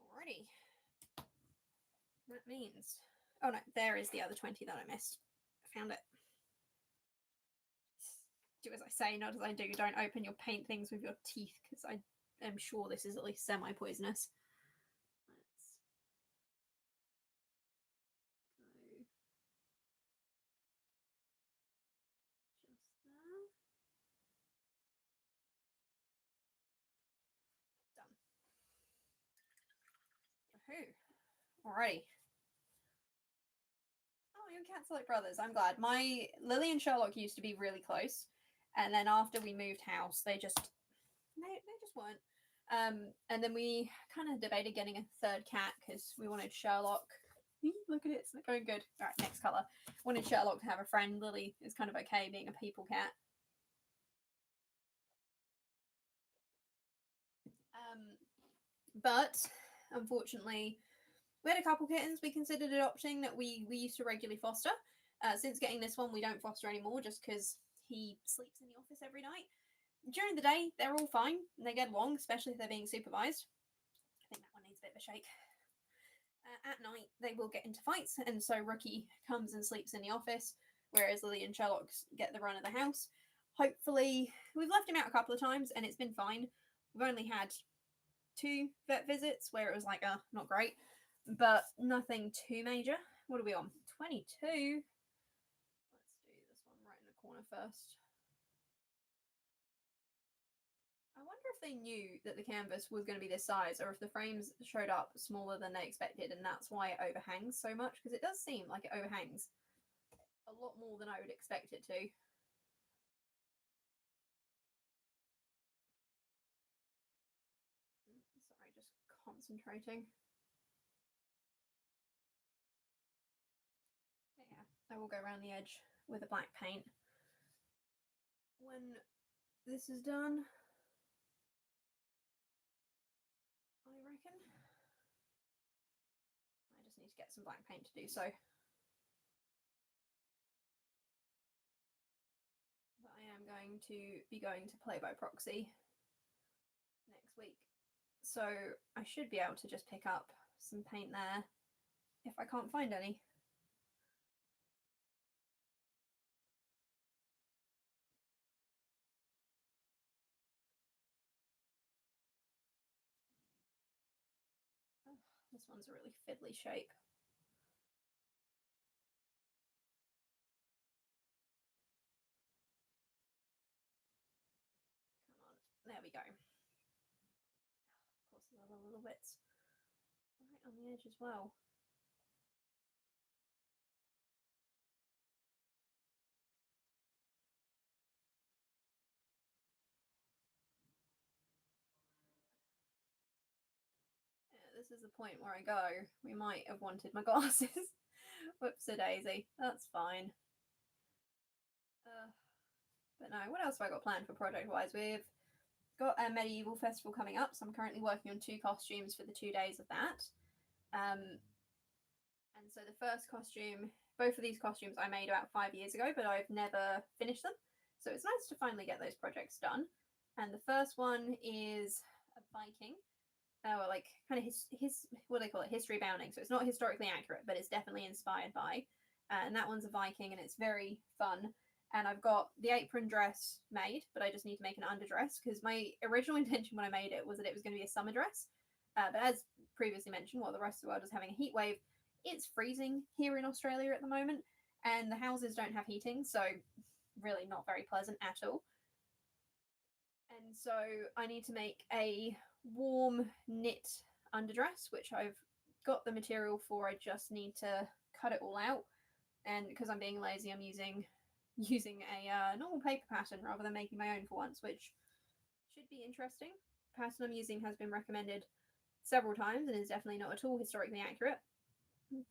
Alrighty. That means, oh no, there is the other 20 that I missed. I found it. Do as I say, not as I do. Don't open your paint things with your teeth, because I am sure this is at least semi-poisonous. Alrighty. Oh, your cats are like brothers. I'm glad. My Lily and Sherlock used to be really close, and then after we moved house, they just weren't. And then we kind of debated getting a third cat because we wanted Sherlock. Look at it, it's not going good. All right, next color. Wanted Sherlock to have a friend. Lily is kind of okay being a people cat. But unfortunately, we had a couple kittens we considered adopting that we used to regularly foster. Since getting this one, we don't foster anymore just because he sleeps in the office every night. During the day, they're all fine and they get along, especially if they're being supervised. I think that one needs a bit of a shake. At night, they will get into fights, and so Rookie comes and sleeps in the office, whereas Lily and Sherlock get the run of the house. Hopefully, we've left him out a couple of times and it's been fine. We've only had 2 vet visits where it was like, not great, but nothing too major. What are we on? 22. Let's do this one right in the corner first. I wonder if they knew that the canvas was going to be this size, or if the frames showed up smaller than they expected, and that's why it overhangs so much, because it does seem like it overhangs a lot more than I would expect it to. Sorry, just concentrating. But yeah, I will go around the edge with a black paint when this is done, I reckon. I just need to get some black paint to do so. But I am going to be going to Play by Proxy next week, so I should be able to just pick up some paint there if I can't find any. Oh, this one's a really fiddly shape. Come on, there we go. Of course, there's other little bits right on the edge as well. This is the point where I go, we might have wanted my glasses. Whoops-a-daisy, that's fine. But no, what else have I got planned for project-wise? We've got a medieval festival coming up, so I'm currently working on 2 costumes for the 2 days of that. And so the first costume, both of these costumes I made about 5 years ago, but I've never finished them. So it's nice to finally get those projects done. And the first one is a Viking. Well, like kind of his what do they call it, history bounding. So it's not historically accurate, but it's definitely inspired by. And that one's a Viking, and it's very fun. And I've got the apron dress made, but I just need to make an underdress, because my original intention when I made it was that it was going to be a summer dress. But as previously mentioned, while the rest of the world is having a heat wave, it's freezing here in Australia at the moment, and the houses don't have heating, so really not very pleasant at all. And so I need to make a warm knit underdress, which I've got the material for. I just need to cut it all out, and because I'm being lazy, I'm using a normal paper pattern rather than making my own for once, which should be interesting. The pattern I'm using has been recommended several times and is definitely not at all historically accurate,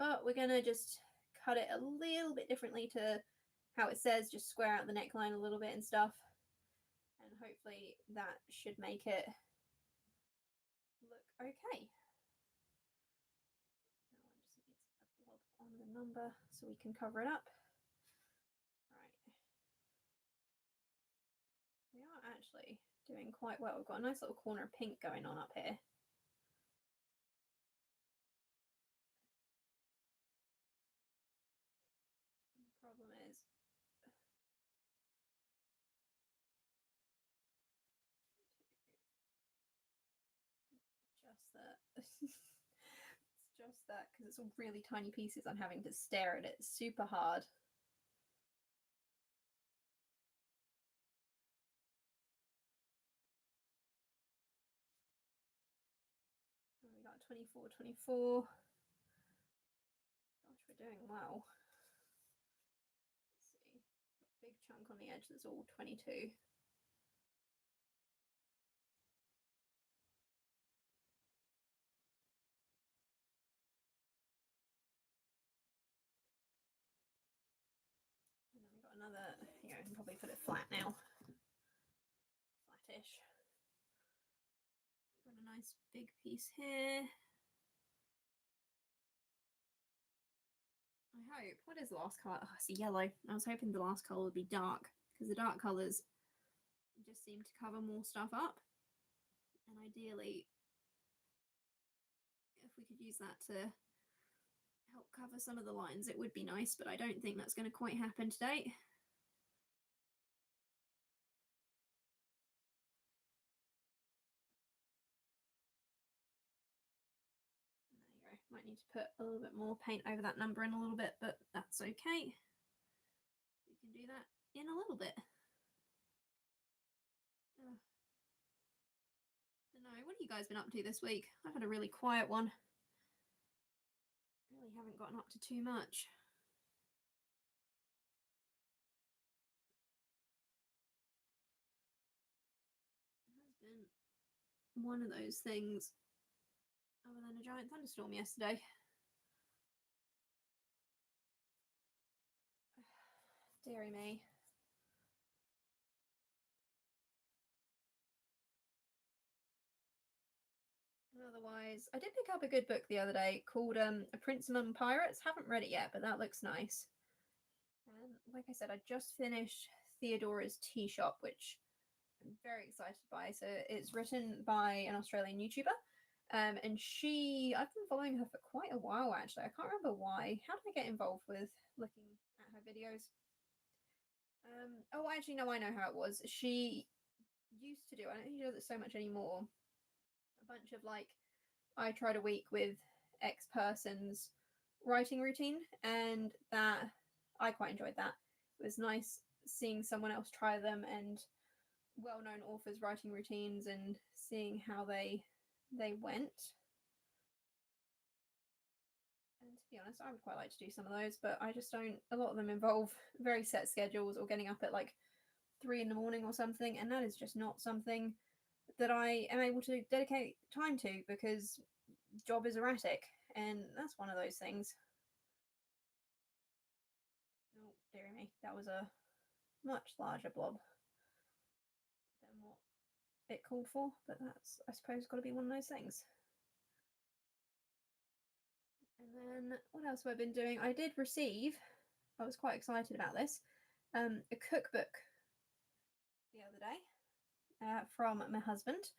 but we're gonna just cut it a little bit differently to how it says, just square out the neckline a little bit and stuff, and hopefully that should make it look okay. Now I just need a blob on the number so we can cover it up. Right, we are actually doing quite well. We've got a nice little corner of pink going on up here. The problem is just that it's just that because it's all really tiny pieces, I'm having to stare at it super hard. We got 24, 24. Gosh, we're doing well. Let's see. Big chunk on the edge that's all 22. And then we've got another, I can probably put it flat now. Flattish. Got a nice big piece here. I hope. What is the last colour? Oh, I see yellow. I was hoping the last colour would be dark, because the dark colours just seem to cover more stuff up. And ideally, if we could use that to help cover some of the lines, it would be nice, but I don't think that's going to quite happen today. There you go. Might need to put a little bit more paint over that number in a little bit, but that's okay. We can do that in a little bit. you guys been up to this week? I've had a really quiet one. Really haven't gotten up to too much. It has been one of those things, other than a giant thunderstorm yesterday. Deary me. Otherwise, I did pick up a good book the other day called A Prince Among Pirates. Haven't read it yet, but that looks nice. Like I said, I just finished Theodora's Tea Shop, which I'm very excited by. So it's written by an Australian YouTuber. And I've been following her for quite a while actually. I can't remember why. How did I get involved with looking at her videos? Oh, actually, no, I know how it was. She used to do, I don't think she does it so much anymore. A bunch of like, I tried a week with X person's writing routine, and that I quite enjoyed that. It was nice seeing someone else try them and well-known authors' writing routines and seeing how they went. And to be honest, I would quite like to do some of those, but I just don't. A lot of them involve very set schedules or getting up at like 3 in the morning or something, and that is just not something that I am able to dedicate time to because job is erratic, and that's one of those things. Oh, dear me, that was a much larger blob than what it called for, but that's, I suppose, got to be one of those things. And then what else have I been doing? I did receive, I was quite excited about this, a cookbook the other day from my husband,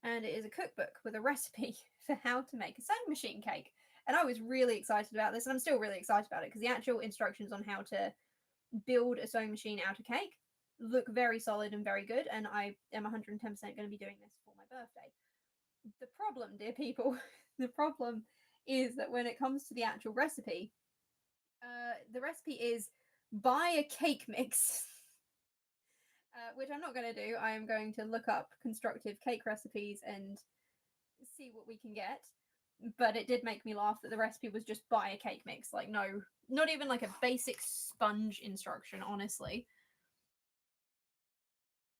and it is a cookbook with a recipe for how to make a sewing machine cake. And I was really excited about this, and I'm still really excited about it because the actual instructions on how to build a sewing machine out of cake look very solid and very good, and I am 110% going to be doing this for my birthday. The problem, dear people, the problem is that when it comes to the actual recipe, the recipe is buy a cake mix. Which I'm not going to do. I am going to look up constructive cake recipes and see what we can get. But it did make me laugh that the recipe was just buy a cake mix. Like, no, not even like a basic sponge instruction, honestly.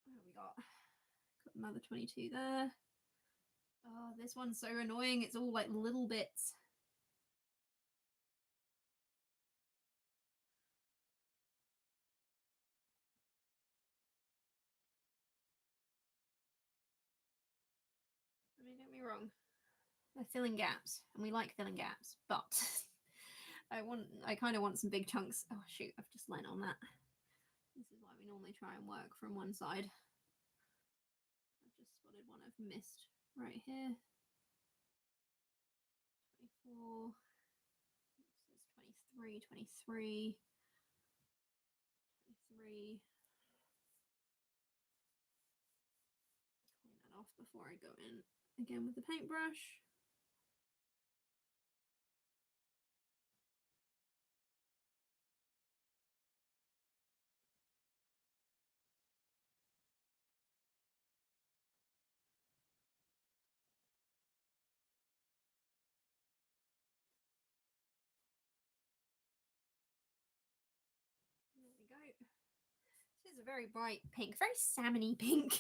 What have we got? Got another 22 there. Oh, this one's so annoying. It's all like little bits. I mean, don't be wrong. They're filling gaps, and we like filling gaps, but I kind of want some big chunks. Oh shoot, I've just leant on that. This is why we normally try and work from one side. I've just spotted one I've missed right here. 24. This is 23, 23, 23. Clean that off before I go in again with the paintbrush. There we go. This is a very bright pink, very salmony pink.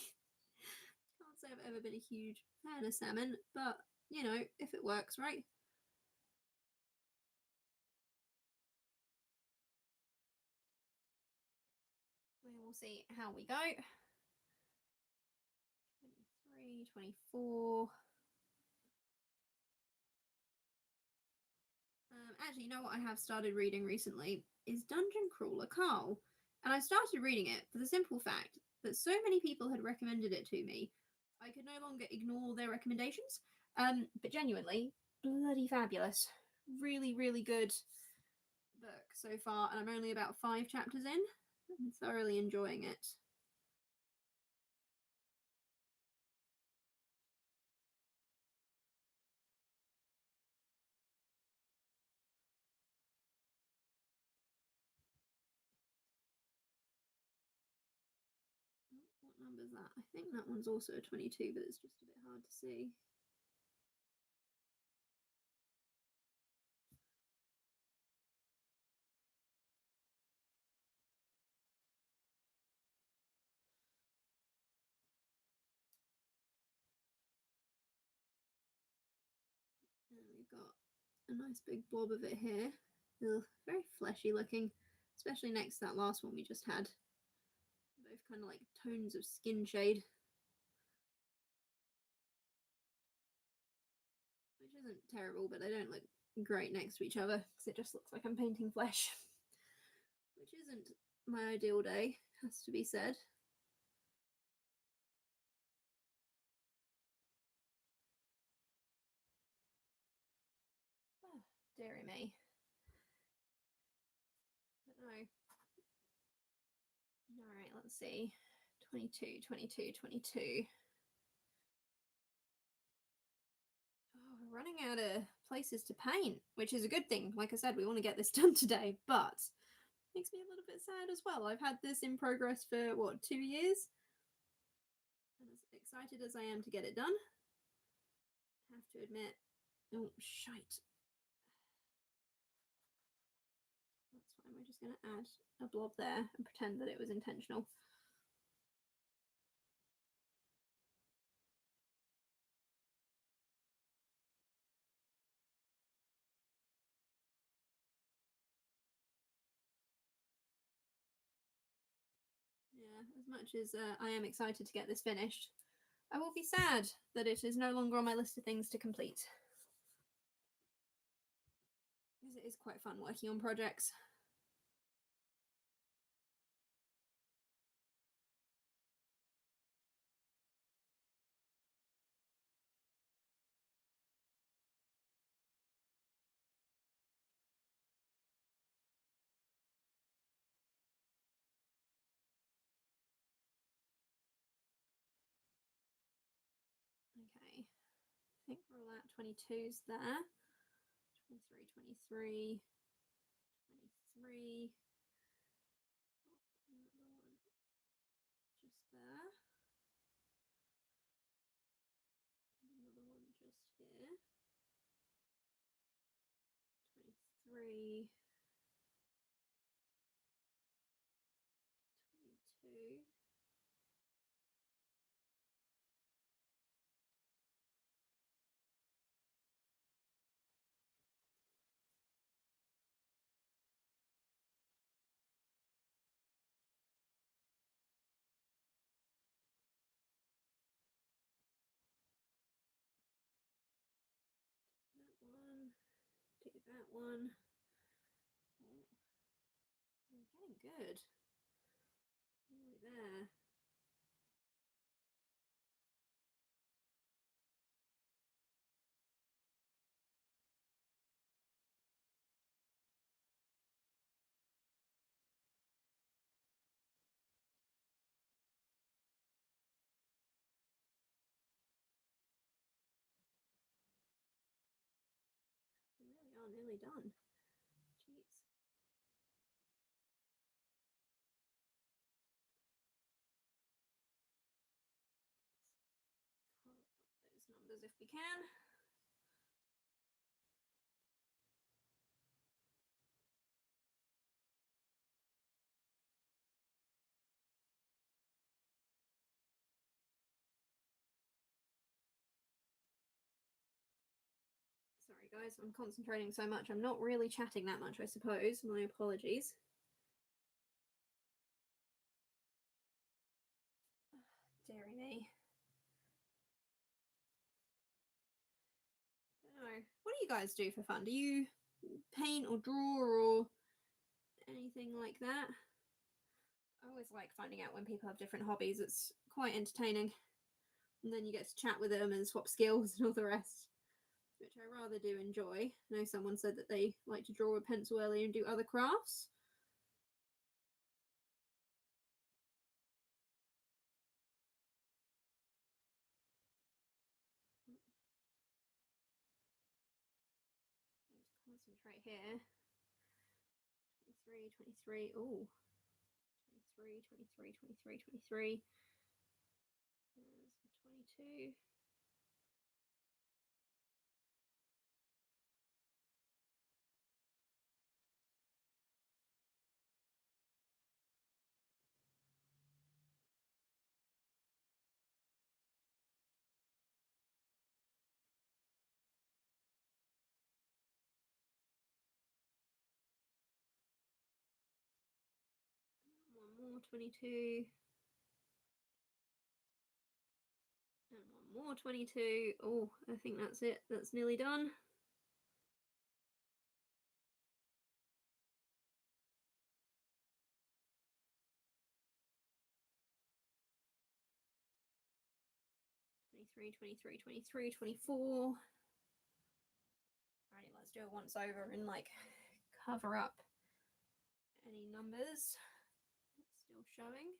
Can't say I've ever been a huge fan of salmon, but you know, if it works, right? We will see how we go. 23, 24. Actually, you know what I have started reading recently is Dungeon Crawler Carl. And I started reading it for the simple fact that so many people had recommended it to me, I could no longer ignore their recommendations. But genuinely, bloody fabulous. Really, really good book so far, and I'm only about 5 chapters in. I'm thoroughly enjoying it. number is that? I think that one's also a 22, but it's just a bit hard to see. And we've got a nice big blob of it here. Ugh, very fleshy looking, especially next to that last one we just had. Both kind of like tones of skin shade, which isn't terrible, but they don't look great next to each other because it just looks like I'm painting flesh, which isn't my ideal day, has to be said. Oh, dearie me. But no. All right, let's see. 22, 22, 22. Oh, we're running out of places to paint, which is a good thing. Like I said, we want to get this done today, but makes me a little bit sad as well. I've had this in progress for what, 2 years? And as excited as I am to get it done, I have to admit, oh, shite. That's fine, we're just going to add a blob there and pretend that it was intentional. Yeah, as much as I am excited to get this finished, I will be sad that it is no longer on my list of things to complete. Because it is quite fun working on projects. Okay, I think we're all at 22s there. 23, 23, 23. Oh, another one just there. Another one just here. 23, 22. That one. Oh, I'm getting good. Right there. We really are nearly done. Jeez. Those numbers if we can. Sorry guys, I'm concentrating so much. I'm not really chatting that much, I suppose. My apologies. Deary me. I don't know. What do you guys do for fun? Do you paint or draw or anything like that? I always like finding out when people have different hobbies. It's quite entertaining. And then you get to chat with them and swap skills and all the rest, which I rather do enjoy. I know someone said that they like to draw with pencil earlier and do other crafts. Let's concentrate here. 23, 23. Oh, 23, 23, 23, 23. 22. One more 22. And one more 22. Oh, I think that's it. That's nearly done. Twenty-three, 23, 24. Alrighty, let's do it once over and like cover up any numbers still showing.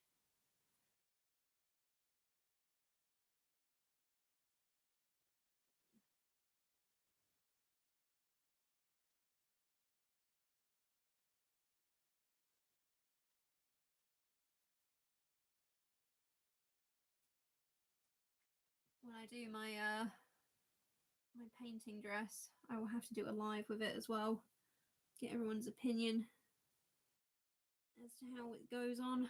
When I do my painting dress, I will have to do a live with it as well. Get everyone's opinion as to how it goes on.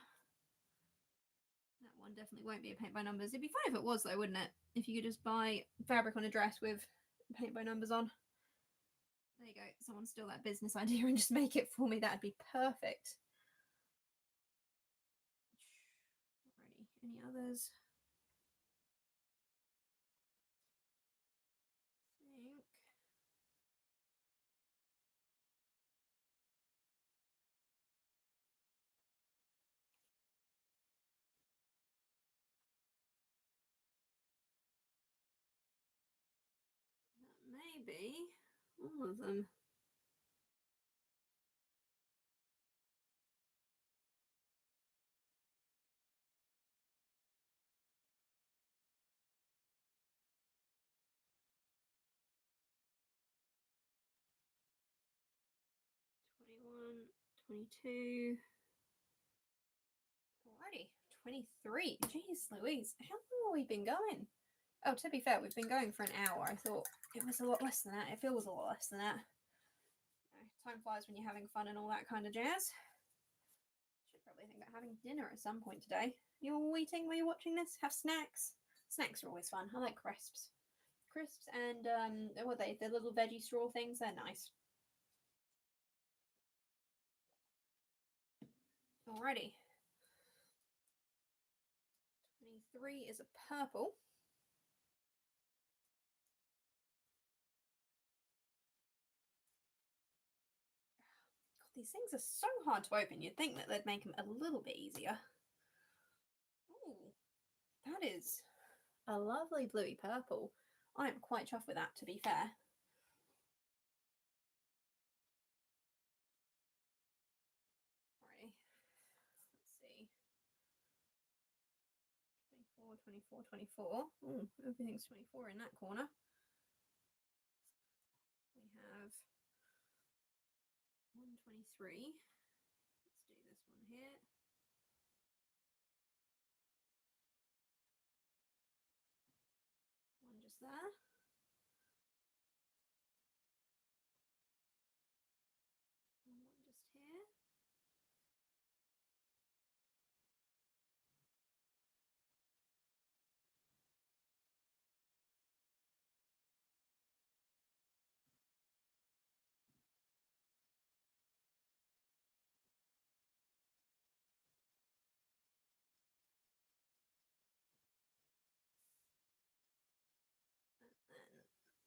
That one definitely won't be a paint by numbers. It'd be fun if it was though, wouldn't it? If you could just buy fabric on a dress with paint by numbers on. There you go. Someone steal that business idea and just make it for me. That'd be perfect. Alrighty. Any others? I think. That may be all of them. One, 22. Alrighty, 23. Jeez Louise, how long have we been going? Oh, to be fair, we've been going for an hour. I thought it was a lot less than that. It feels a lot less than that. Time flies when you're having fun and all that kind of jazz. Should probably think about having dinner at some point today. You all eating while you're watching this? Have snacks. Snacks are always fun. I like crisps. Crisps and what are they? The little veggie straw things. They're nice. Alrighty. 23 is a purple. God, these things are so hard to open. You'd think that they'd make them a little bit easier. Ooh, that is a lovely bluey purple. I'm quite chuffed with that, to be fair. Alrighty. Let's see. 24, 24, 24. Oh, everything's 24 in that corner. We have 123. Let's do this one here. One just there. And one just here.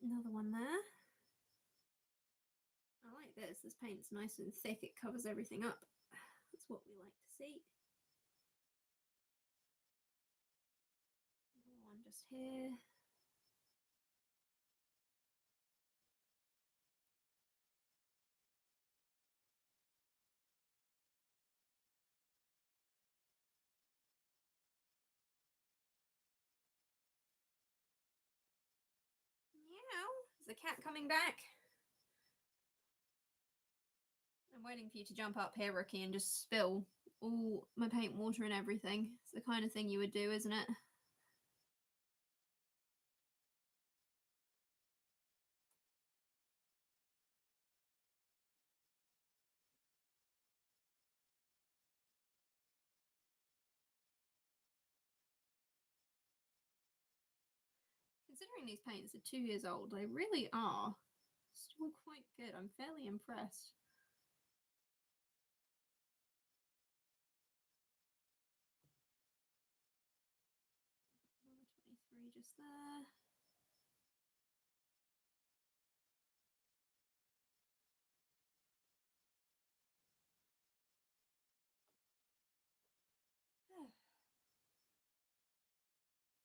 Another one there. I like this. This paint's nice and thick. It covers everything up. That's what we like to see. Another one just here. Meow. Is the cat coming back? I'm waiting for you to jump up here, Rookie, and just spill all my paint water and everything. It's the kind of thing you would do, isn't it? Considering these paints are 2 years old, they really are still quite good. I'm fairly impressed. Number 23 just there.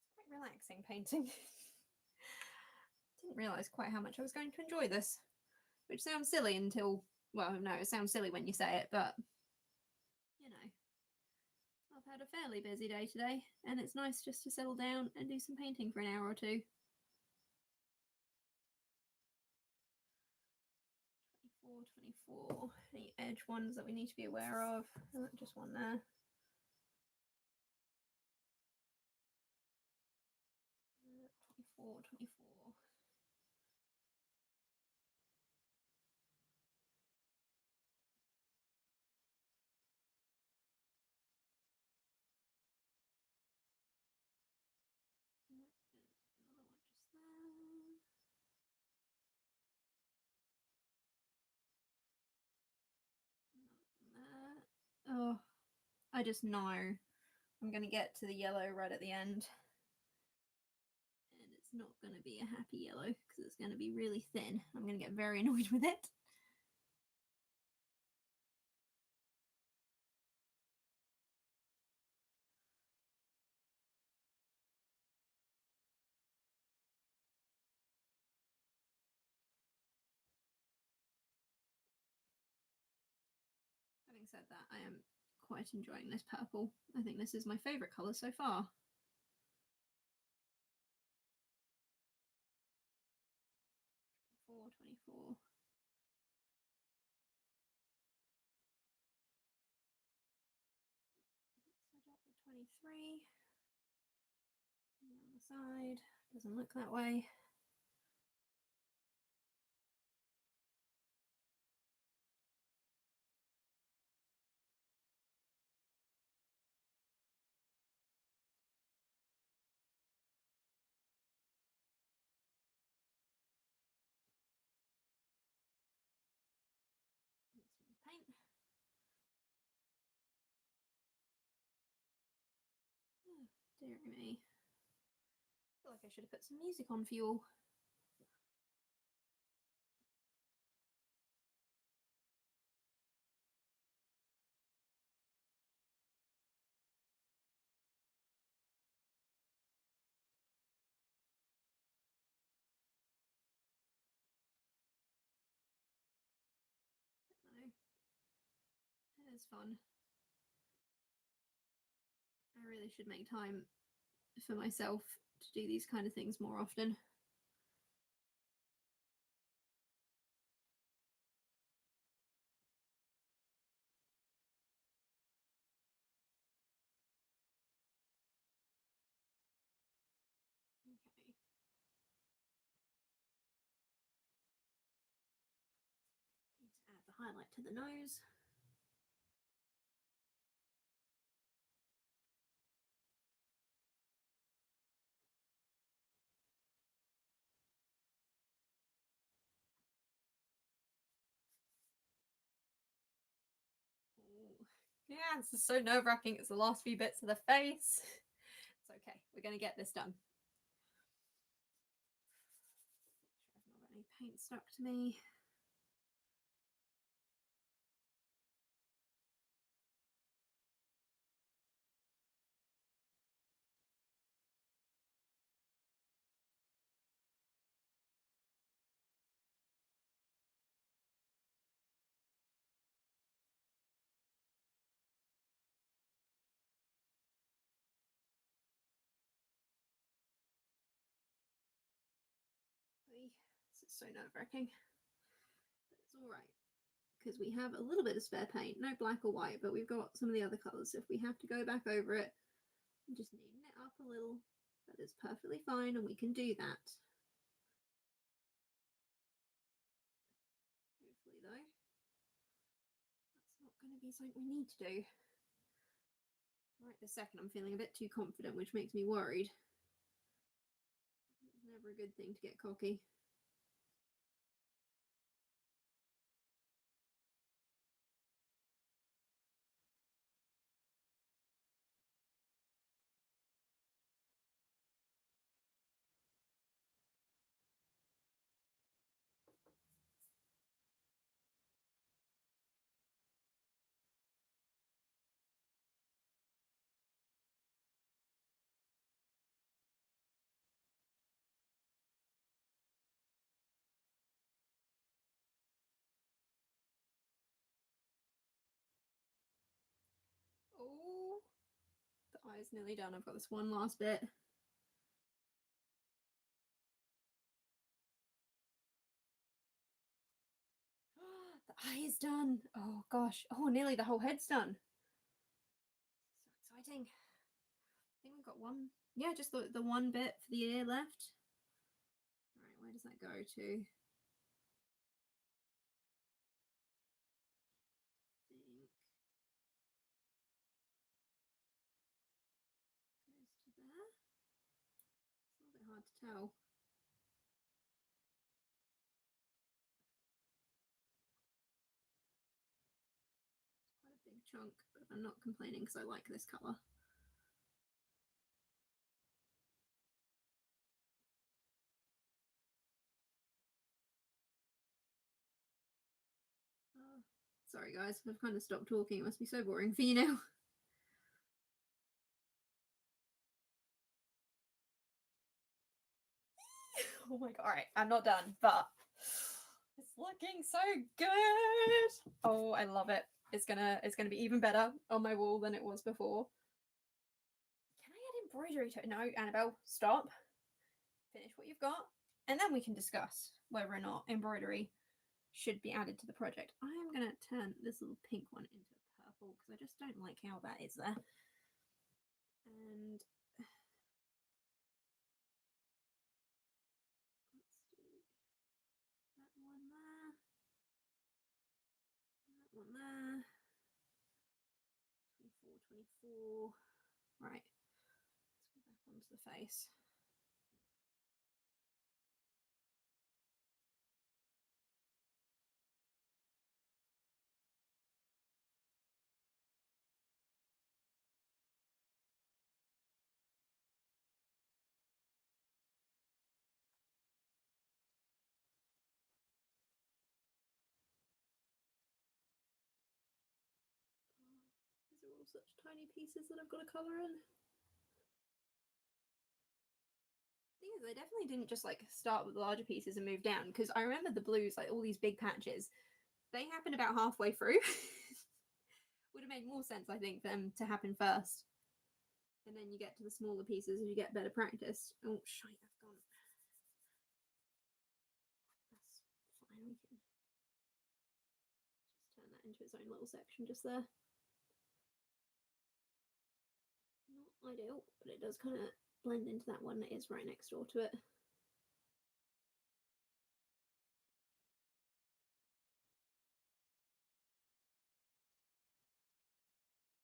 It's quite relaxing painting. Didn't realise quite how much I was going to enjoy this, which sounds silly until, well, no, it sounds silly when you say it, but you know, I've had a fairly busy day today, and it's nice just to settle down and do some painting for an hour or two. 24. Any edge ones that we need to be aware of? Just one there. 24. Oh, I just know I'm going to get to the yellow right at the end. And it's not going to be a happy yellow because it's going to be really thin. I'm going to get very annoyed with it. Having said that, I am quite enjoying this purple. I think this is my favourite colour so far. 24. Set up the 23. And on the side, doesn't look that way. Paint. Oh, dear me. I feel like I should have put some music on for you all. No, it is fun. I really should make time for myself to do these kind of things more often. Okay. Need to add the highlight to the nose. Yeah, this is so nerve-wracking. It's the last few bits of the face. It's okay. We're going to get this done. Make sure I've not got any paint stuck to me. This is so nerve-wracking. But it's all right. Because we have a little bit of spare paint. No black or white, but we've got some of the other colours. So if we have to go back over it, just neaten it up a little. That is perfectly fine, and we can do that. Hopefully, though, that's not going to be something we need to do. Right this second, I'm feeling a bit too confident, which makes me worried. There's no Never a good thing to get cocky. Oh, the eye's nearly done. I've got this one last bit. The eye is done. Oh gosh. Oh, nearly the whole head's done. So exciting. I think we've got one. Yeah, just the one bit for the ear left. All right, where does that go to? Goes to there. It's a little bit hard to tell. Quite a big chunk, but I'm not complaining because I like this color. Sorry guys, I've kind of stopped talking. It must be so boring for you now. Oh my god. All right, I'm not done, but it's looking so good. Oh, I love it. It's gonna be even better on my wall than it was before. Can I add embroidery to it? No, Annabelle, stop. Finish what you've got, and then we can discuss whether or not embroidery should be added to the project. I am gonna turn this little pink one into purple because I just don't like how that is there. And one there. 24. Right. Let's go back onto the face. These are all such tiny pieces that I've got to colour in. Thing is, I definitely didn't just like start with the larger pieces and move down because I remember the blues, like all these big patches, they happened about halfway through. Would have made more sense, I think, for them to happen first. And then you get to the smaller pieces and you get better practice. Oh, shite, I've gone. That's fine, we can just turn that into its own little section just there. Not ideal, but it does kind of blend into that one that is right next door to it.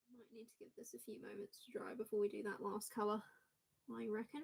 Might need to give this a few moments to dry before we do that last colour, I reckon.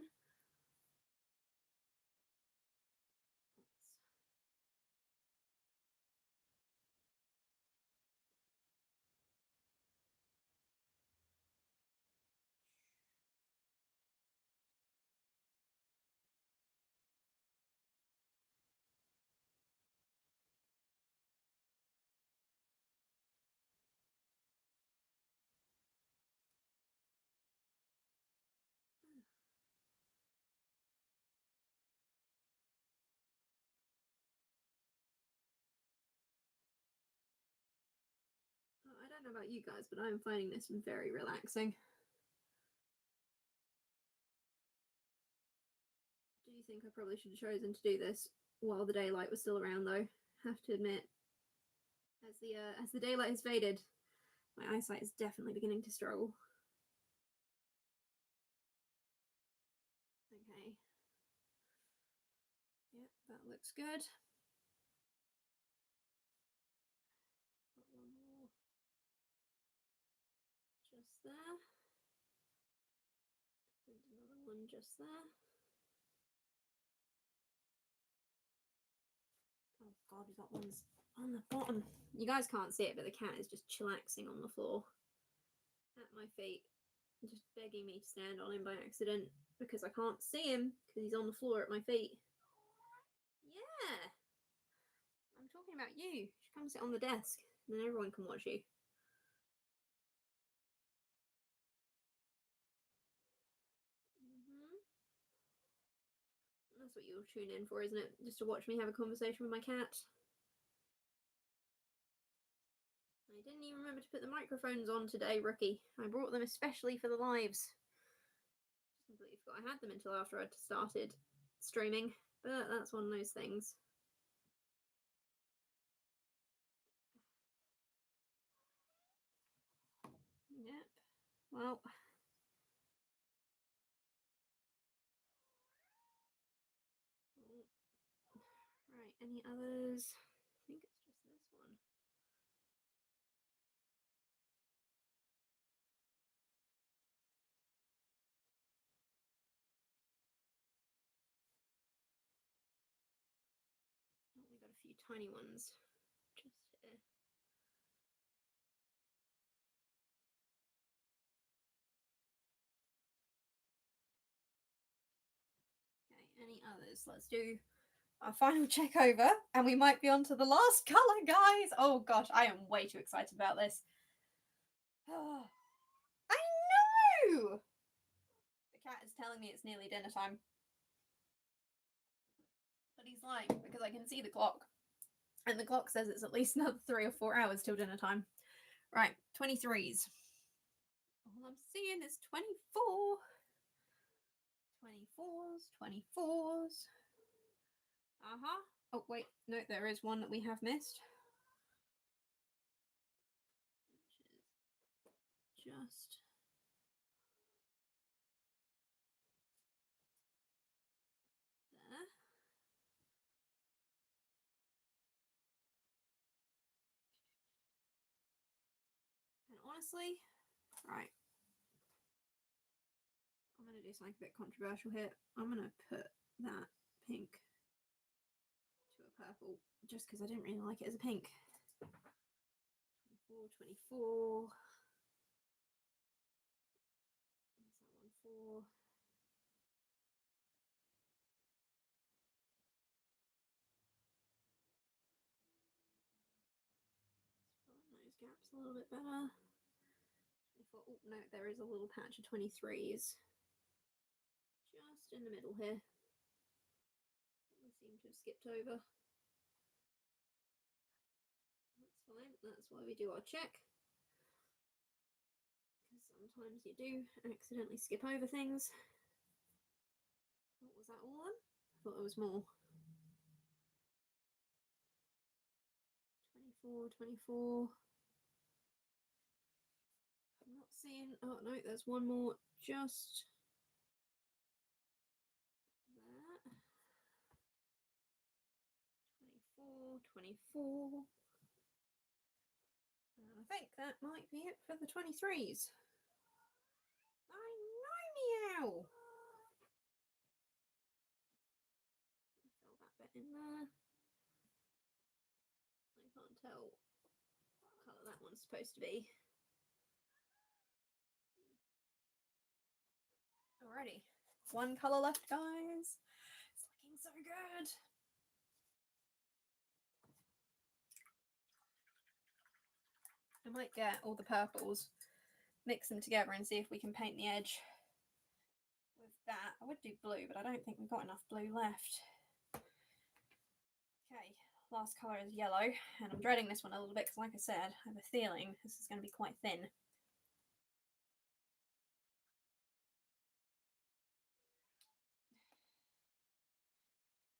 I don't know about you guys, but I'm finding this very relaxing. Do you think I probably should have chosen to do this while the daylight was still around, though? Have to admit, as the daylight has faded, my eyesight is definitely beginning to struggle. Okay. Yep, that looks good. One more. Just there. And another one just there. God, we've got ones on the bottom. You guys can't see it, but the cat is just chillaxing on the floor at my feet, just begging me to stand on him by accident because I can't see him because he's on the floor at my feet. Yeah, I'm talking about you. You should come sit on the desk, and then everyone can watch you. That's what you'll tune in for, isn't it? Just to watch me have a conversation with my cat. I didn't even remember to put the microphones on today, rookie. I brought them especially for the lives. Just completely forgot I had them until after I'd started streaming, but that's one of those things. Yep. Well. Right, any others? I think it's just this one. Oh, we got a few tiny ones just here. Okay, any others? Let's do our final check over, and we might be on to the last colour, guys. Oh gosh, I am way too excited about this. Oh, I know! The cat is telling me it's nearly dinner time. But he's lying because I can see the clock. And the clock says it's at least another 3 or 4 hours till dinner time. Right, 23s. All I'm seeing is 24. 24s, 24s. Uh-huh. Oh, wait. No, there is one that we have missed. Which is just... there. And honestly, right. I'm going to do something a bit controversial here. I'm going to put that pink to a purple just because I didn't really like it as a pink. 24, 24. What's that one for? Those gaps a little bit better. 24. Oh, no, there is a little patch of 23s. Just in the middle here. We seem to have skipped over. That's fine. That's why we do our check. Because sometimes you do accidentally skip over things. What was that all on? I thought there was more. 24, 24. I'm not seeing. Oh no, there's one more just there. 24, 24. And I think that might be it for the 23s. I know, meow. Fill that bit in there. I can't tell what colour that one's supposed to be. Alrighty, one colour left, guys. It's looking so good. I might get all the purples, mix them together and see if we can paint the edge with that. I would do blue, but I don't think we've got enough blue left. Okay, last colour is yellow, and I'm dreading this one a little bit because, like I said, I have a feeling this is going to be quite thin.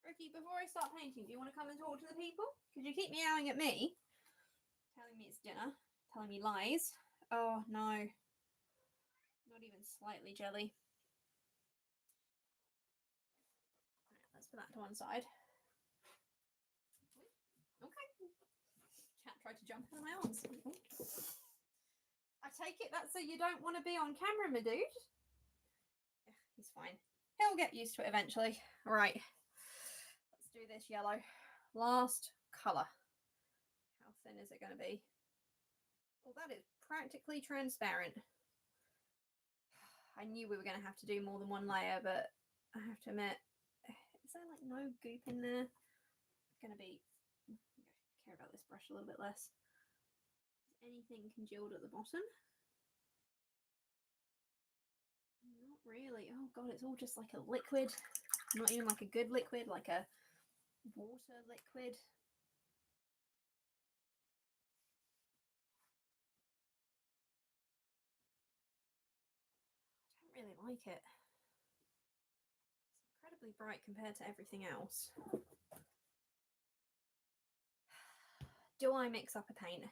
Ricky, before I start painting, do you want to come and talk to the people? Because you keep meowing at me, telling me it's dinner, telling me lies. Oh, no. Not even slightly jelly. Right, let's put that to one side. Okay. Cat tried to jump in my arms. I take it that's so you don't want to be on camera, my dude. Yeah, he's fine. He'll get used to it eventually. All right. Let's do this yellow. Last colour. How thin is it going to be? Well, that is practically transparent. I knew we were going to have to do more than one layer, but I have to admit, is there like no goop in there? It's going to be, care about this brush a little bit less. Is anything congealed at the bottom? Not really. Oh god, it's all just like a liquid. Not even like a good liquid, like a water liquid. I don't really like it. It's incredibly bright compared to everything else. Do I mix up a paint?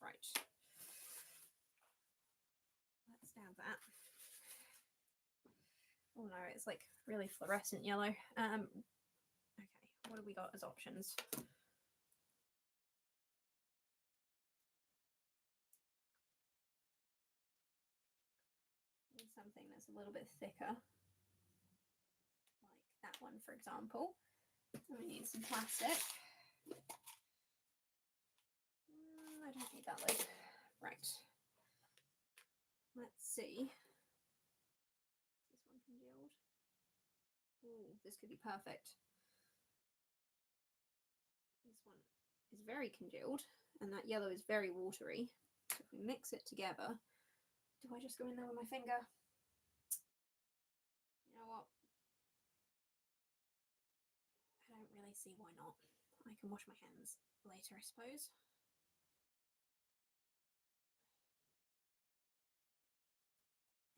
Right. Let's dab that. Oh no, it's like really fluorescent yellow. Okay, what have we got as options? Need something that's a little bit thicker, like that one, for example. And we need some plastic. I don't need that lid. Right. Let's see. Is this one congealed? Oh, this could be perfect. This one is very congealed, and that yellow is very watery. So if we mix it together, do I just go in there with my finger? You know what? I don't really see why not. I can wash my hands later, I suppose.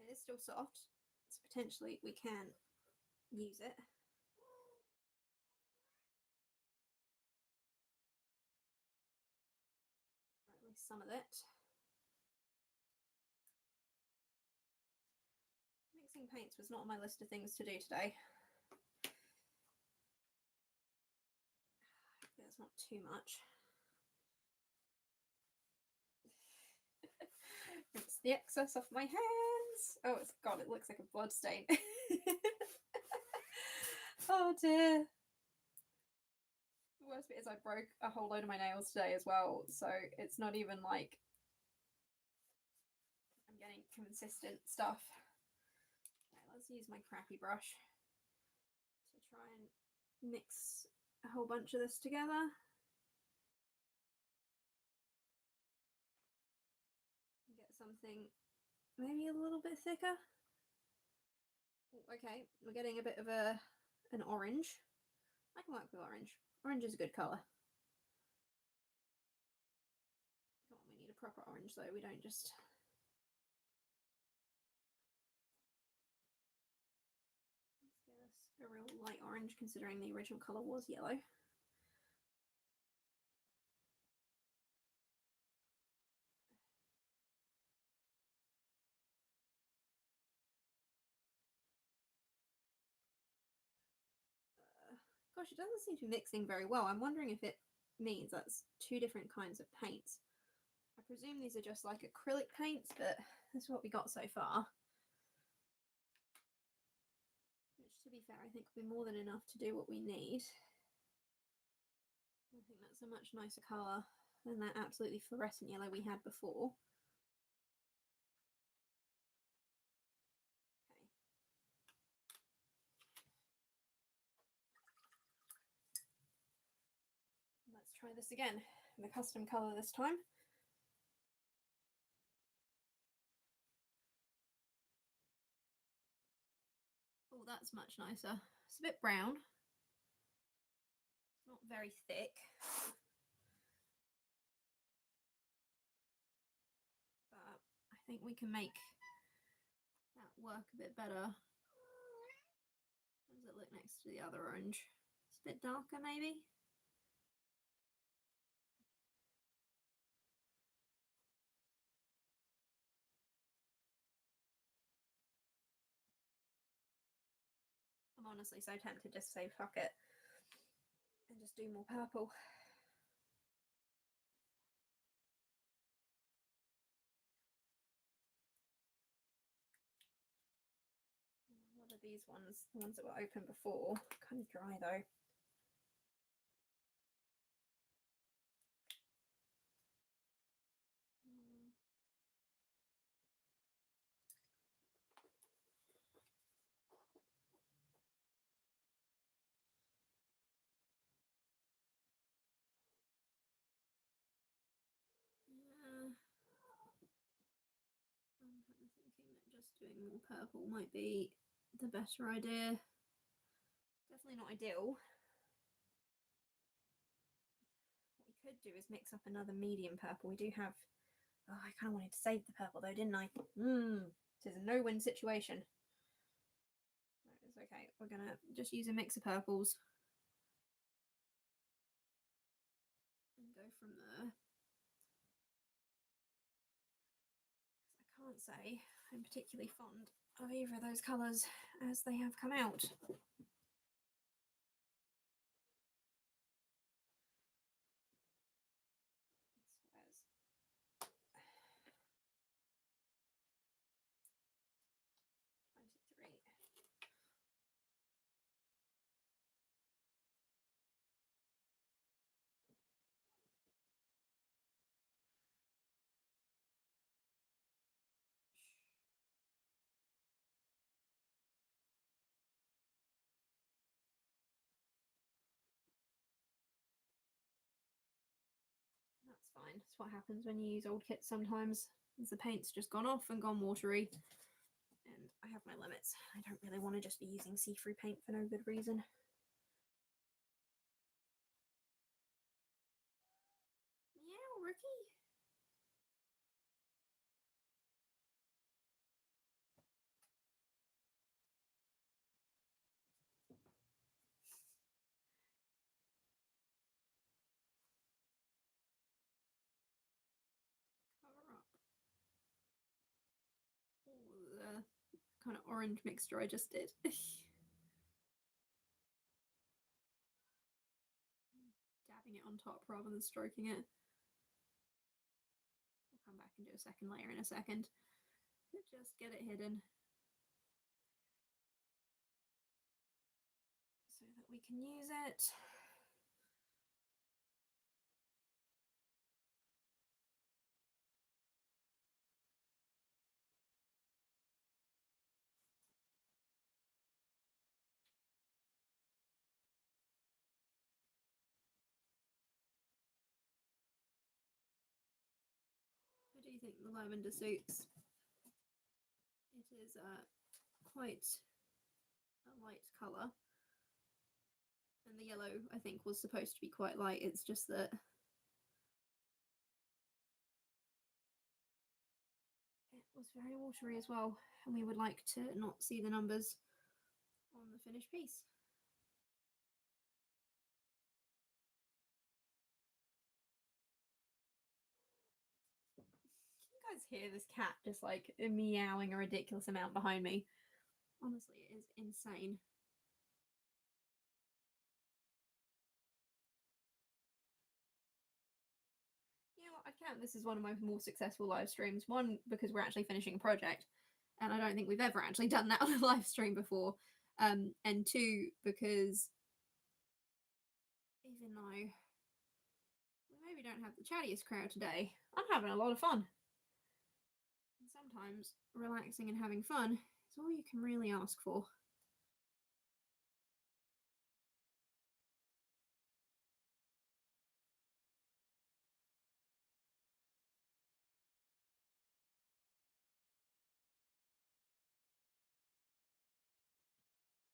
It is still soft, so potentially we can use it. Or at least some of it. Mixing paints was not on my list of things to do today. That's not too much. It's the excess off my hands. Oh, it's God, it looks like a blood stain. Oh dear. The worst bit is I broke a whole load of my nails today as well, so it's not even like I'm getting consistent stuff. Okay, let's use my crappy brush to try and mix a whole bunch of this together. Get something maybe a little bit thicker. Okay, we're getting a bit of an orange. I can work with orange. Orange is a good colour. Come on, we need a proper orange though. We don't just... Let's get us a real light orange, considering the original colour was yellow. Gosh, it doesn't seem to be mixing very well. I'm wondering if it means that's two different kinds of paints. I presume these are just like acrylic paints, but this is what we got so far. Which, to be fair, I think will be more than enough to do what we need. I think that's a much nicer colour than that absolutely fluorescent yellow we had before. Let's try this again, the custom colour this time. Oh, that's much nicer. It's a bit brown. It's not very thick. But I think we can make that work a bit better. How does it look next to the other orange? It's a bit darker, maybe? I'm honestly so tempted just to say fuck it and just do more purple. What are these ones, the ones that were open before, kind of dry though. I'm kind of thinking that just doing more purple might be the better idea. Definitely not ideal. What we could do is mix up another medium purple. We do have. Oh, I kind of wanted to save the purple though, didn't I? This is a no-win situation. It's okay. We're gonna just use a mix of purples and go from there. I can't say I'm particularly fond of either of those colours as they have come out. That's fine. That's what happens when you use old kits sometimes. Is the paint's just gone off and gone watery. And I have my limits. I don't really want to just be using see-through paint for no good reason. Meow, rookie. Cover up. Oh, the kind of orange mixture I just did. Dabbing it on top rather than stroking it. I'll come back and do a second layer in a second. Just get it hidden so that we can use it. I do think the lavender suits. It is quite a light colour. And the yellow, I think, was supposed to be quite light. It's just that it was very watery as well. And we would like to not see the numbers on the finished piece. Can you guys hear this cat just like meowing a ridiculous amount behind me? Honestly, it is insane. You know, I count this as one of my more successful live streams. One, because we're actually finishing a project, and I don't think we've ever actually done that on a live stream before. And two, because even though we maybe don't have the chattiest crowd today, I'm having a lot of fun. And sometimes relaxing and having fun is all you can really ask for.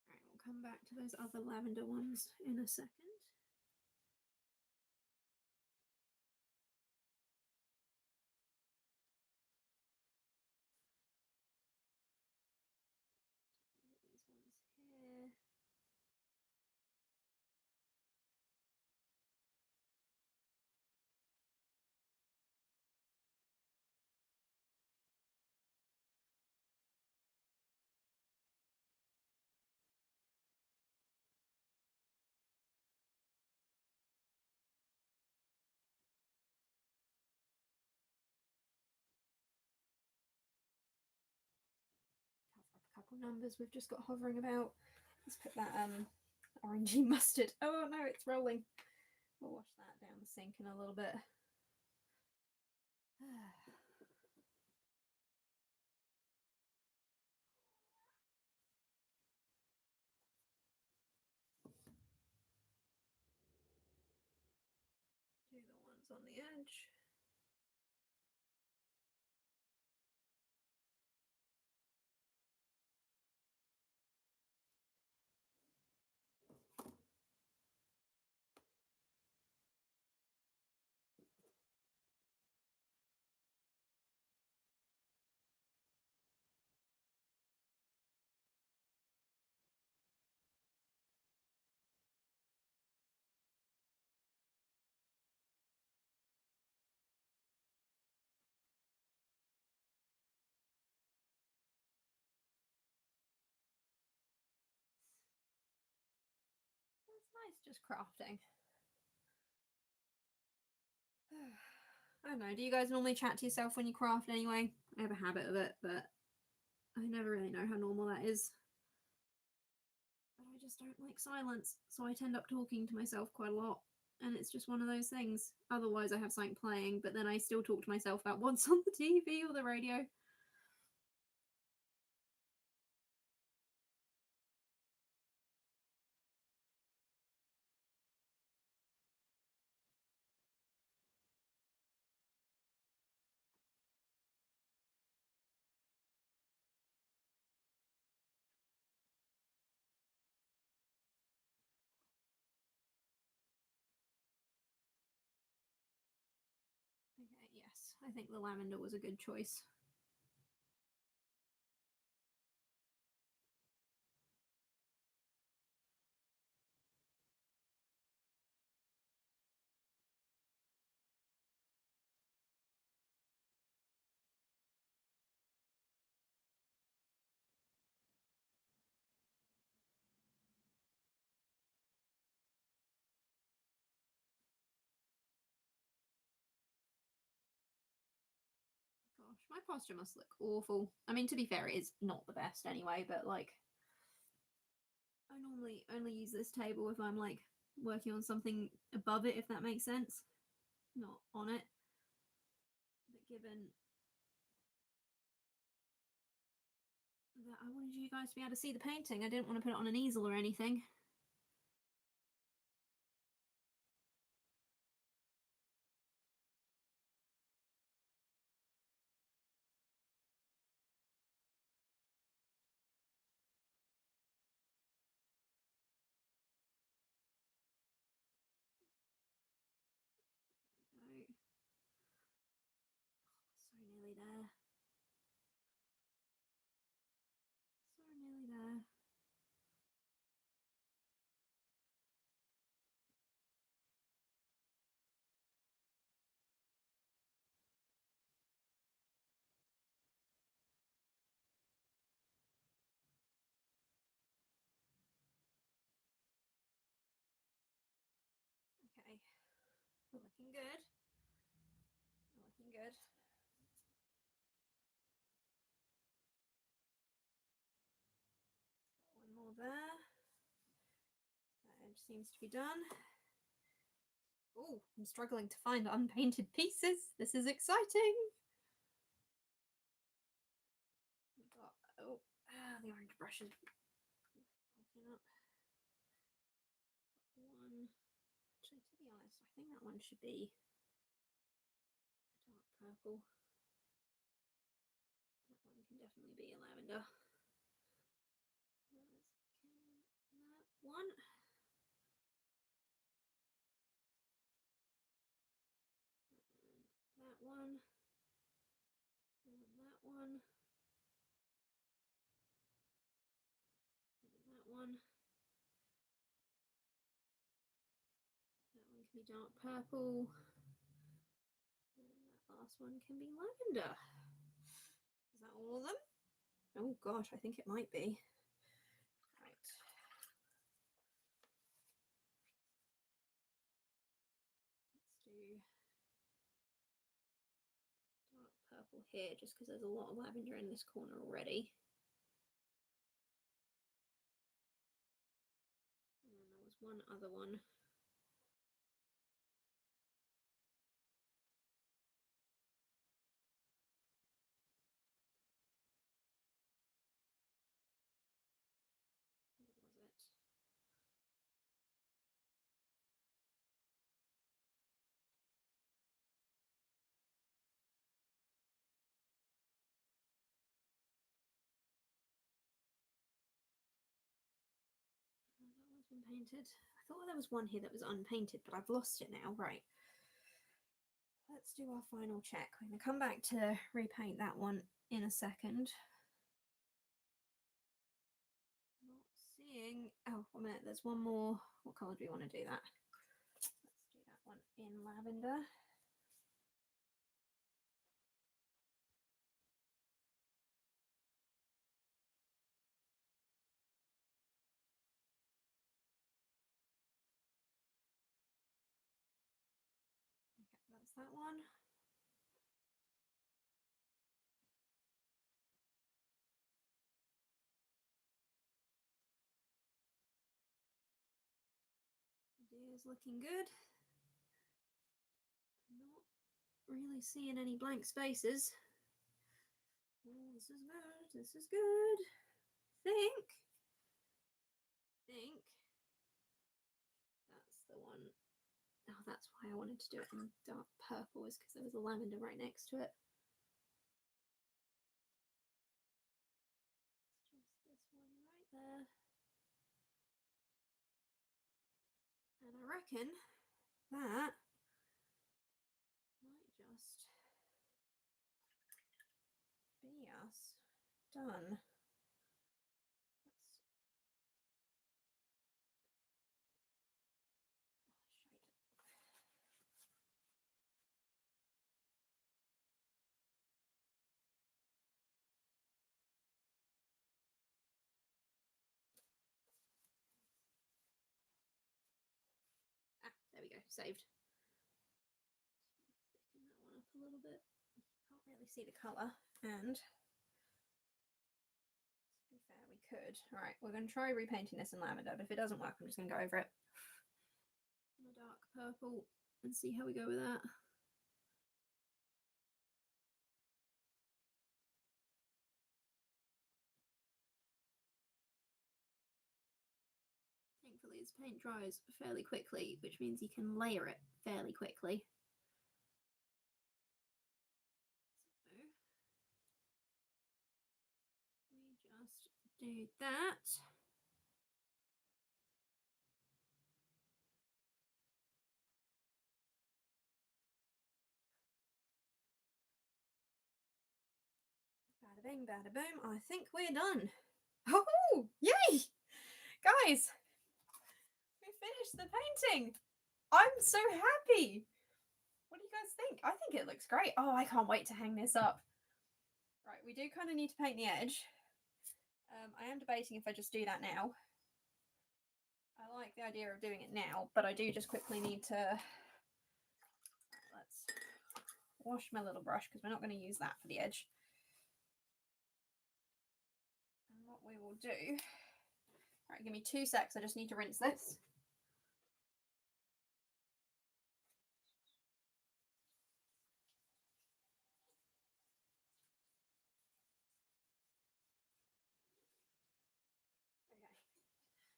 Right, we'll come back to those other lavender ones in a second. numbers we've just got hovering about. Let's put that orangey mustard. Oh no, it's rolling. We'll wash that down the sink in a little bit. Do the ones on the edge. That's nice, just crafting. I don't know, do you guys normally chat to yourself when you craft anyway? I have a habit of it, but I never really know how normal that is. But I just don't like silence, so I tend up talking to myself quite a lot. And it's just one of those things. Otherwise, I have something playing, but then I still talk to myself about what's on the TV or the radio. Okay, yes, I think the lavender was a good choice. Gosh, my posture must look awful. I mean, to be fair, it is not the best anyway, but like, I normally only use this table if I'm like working on something above it, if that makes sense. Not on it. But given that I wanted you guys to be able to see the painting, I didn't want to put it on an easel or anything. Right. So nearly there. So nearly there. Okay. We're looking good. We're looking good. One more there. That edge seems to be done. Oh, I'm struggling to find unpainted pieces. This is exciting. We've got, the orange brush is bulking up. One. Actually, to be honest, I think that one should be dark purple. That one can definitely be a lavender. That one. That one. And that one. And that one. That one can be dark purple. And that last one can be lavender. Is that all of them? Oh gosh, I think it might be. Right. Let's do dark purple here, just because there's a lot of lavender in this corner already. one other one. Been painted. I thought there was one here that was unpainted, but I've lost it now. Right. Let's do our final check. We're going to come back to repaint that one in a second. Not seeing. Oh, 1 minute. There's one more. What colour do we want to do that? Let's do that one in lavender. That's that one. Is looking good. Not really seeing any blank spaces. Oh, this is good. This is good. Think that's the one. Oh, that's why I wanted to do it in dark purple, is because there was a lavender right next to it. Just this one right there. And I reckon that might just be us done. There we go, saved. Sticking that one up a little bit. Can't really see the colour, and to be fair, we could. Alright, we're going to try repainting this in lavender, but if it doesn't work, I'm just going to go over it in a dark purple and see how we go with that. Thankfully, this paint dries fairly quickly, which means you can layer it fairly quickly. So we just do that. Bada bing, bada boom. I think we're done. Oh, yay! Guys, we finished the painting. I'm so happy. What do you guys think? I think it looks great. Oh, I can't wait to hang this up. Right, we do kind of need to paint the edge. I am debating if I just do that now. I like the idea of doing it now, but I do just quickly need to... Let's wash my little brush because we're not going to use that for the edge. And what we will do... Right, give me 2 secs. I just need to rinse this.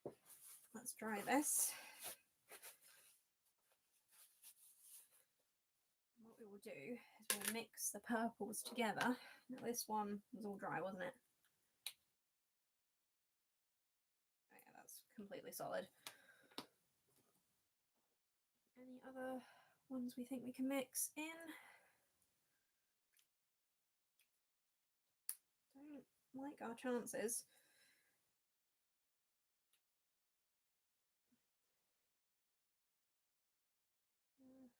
Okay. Let's dry this. What we will do is we'll mix the purples together. Now this one was all dry, wasn't it? Oh yeah, that's completely solid. Any other ones we think we can mix in? Don't like our chances.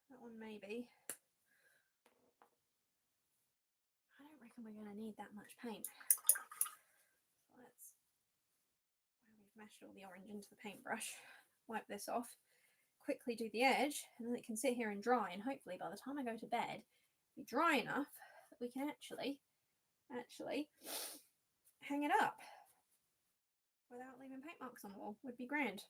That one maybe. I don't reckon we're going to need that much paint. So let's, while we've mashed all the orange into the paintbrush, wipe this off, quickly do the edge, and then it can sit here and dry, and hopefully by the time I go to bed, be dry enough that we can actually hang it up without leaving paint marks on the wall. Would be grand.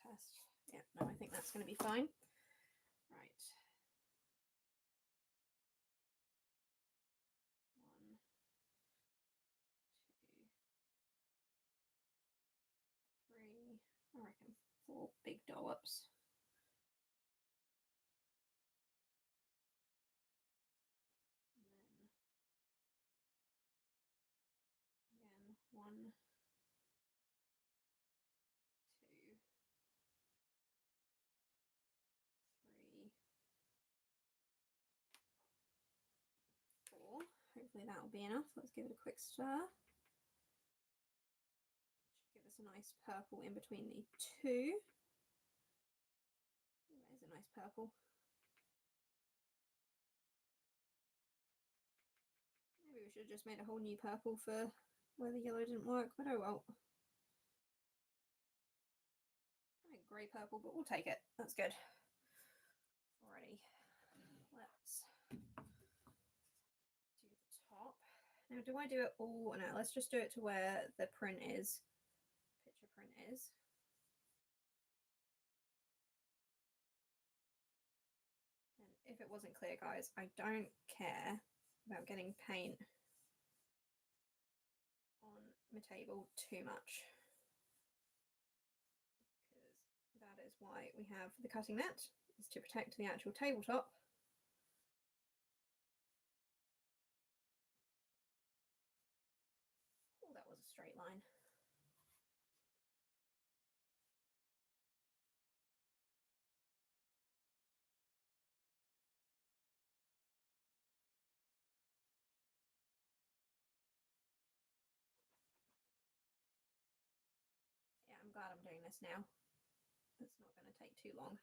test. Yeah, no, I think that's going to be fine. Right. 1, 2, 3. I reckon 4 big dollops. And then again, 1, 2, 3, 4. Hopefully that will be enough. Let's give it a quick stir. Should give us a nice purple in between the two. There's a nice purple. Maybe we should have just made a whole new purple for where the yellow didn't work, but oh well. I think grey purple, but we'll take it. That's good. Alrighty. Let's do the top. Now, do I do it all? No, let's just do it to where the print is. Picture print is. And if it wasn't clear, guys, I don't care about getting paint on my table too much, because that is why we have the cutting mat, is to protect the actual tabletop. Oh, that was a straight line. I'm glad I'm doing this now. It's not going to take too long.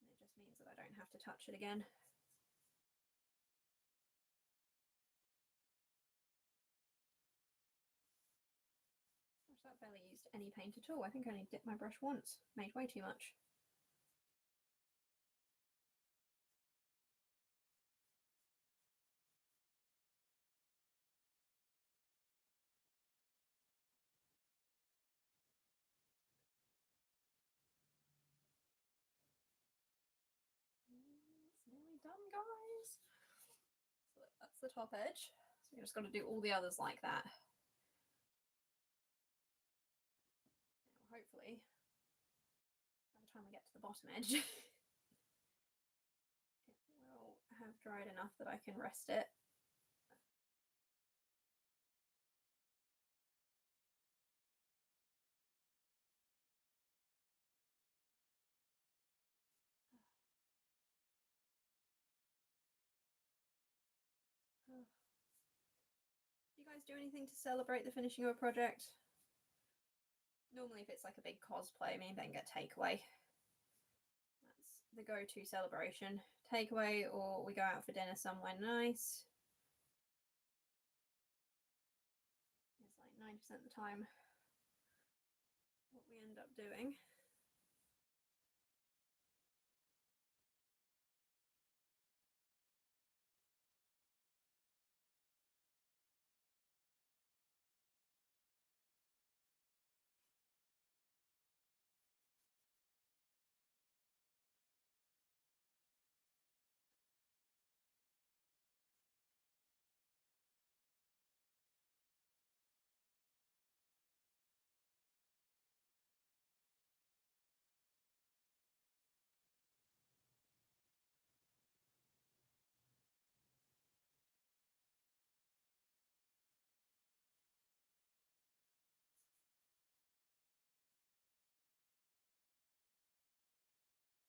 And it just means that I don't have to touch it again. Gosh, that barely used any paint at all. I think I only dipped my brush once. Made way too much. Nearly done, guys. So that's the top edge. So you just got to do all the others like that. Now, hopefully, by the time we get to the bottom edge, it will have dried enough that I can rest it. Do you guys do anything to celebrate the finishing of a project? Normally, if it's like a big cosplay, maybe then get takeaway. That's the go-to celebration. Takeaway, or we go out for dinner somewhere nice. It's like 90% of the time what we end up doing.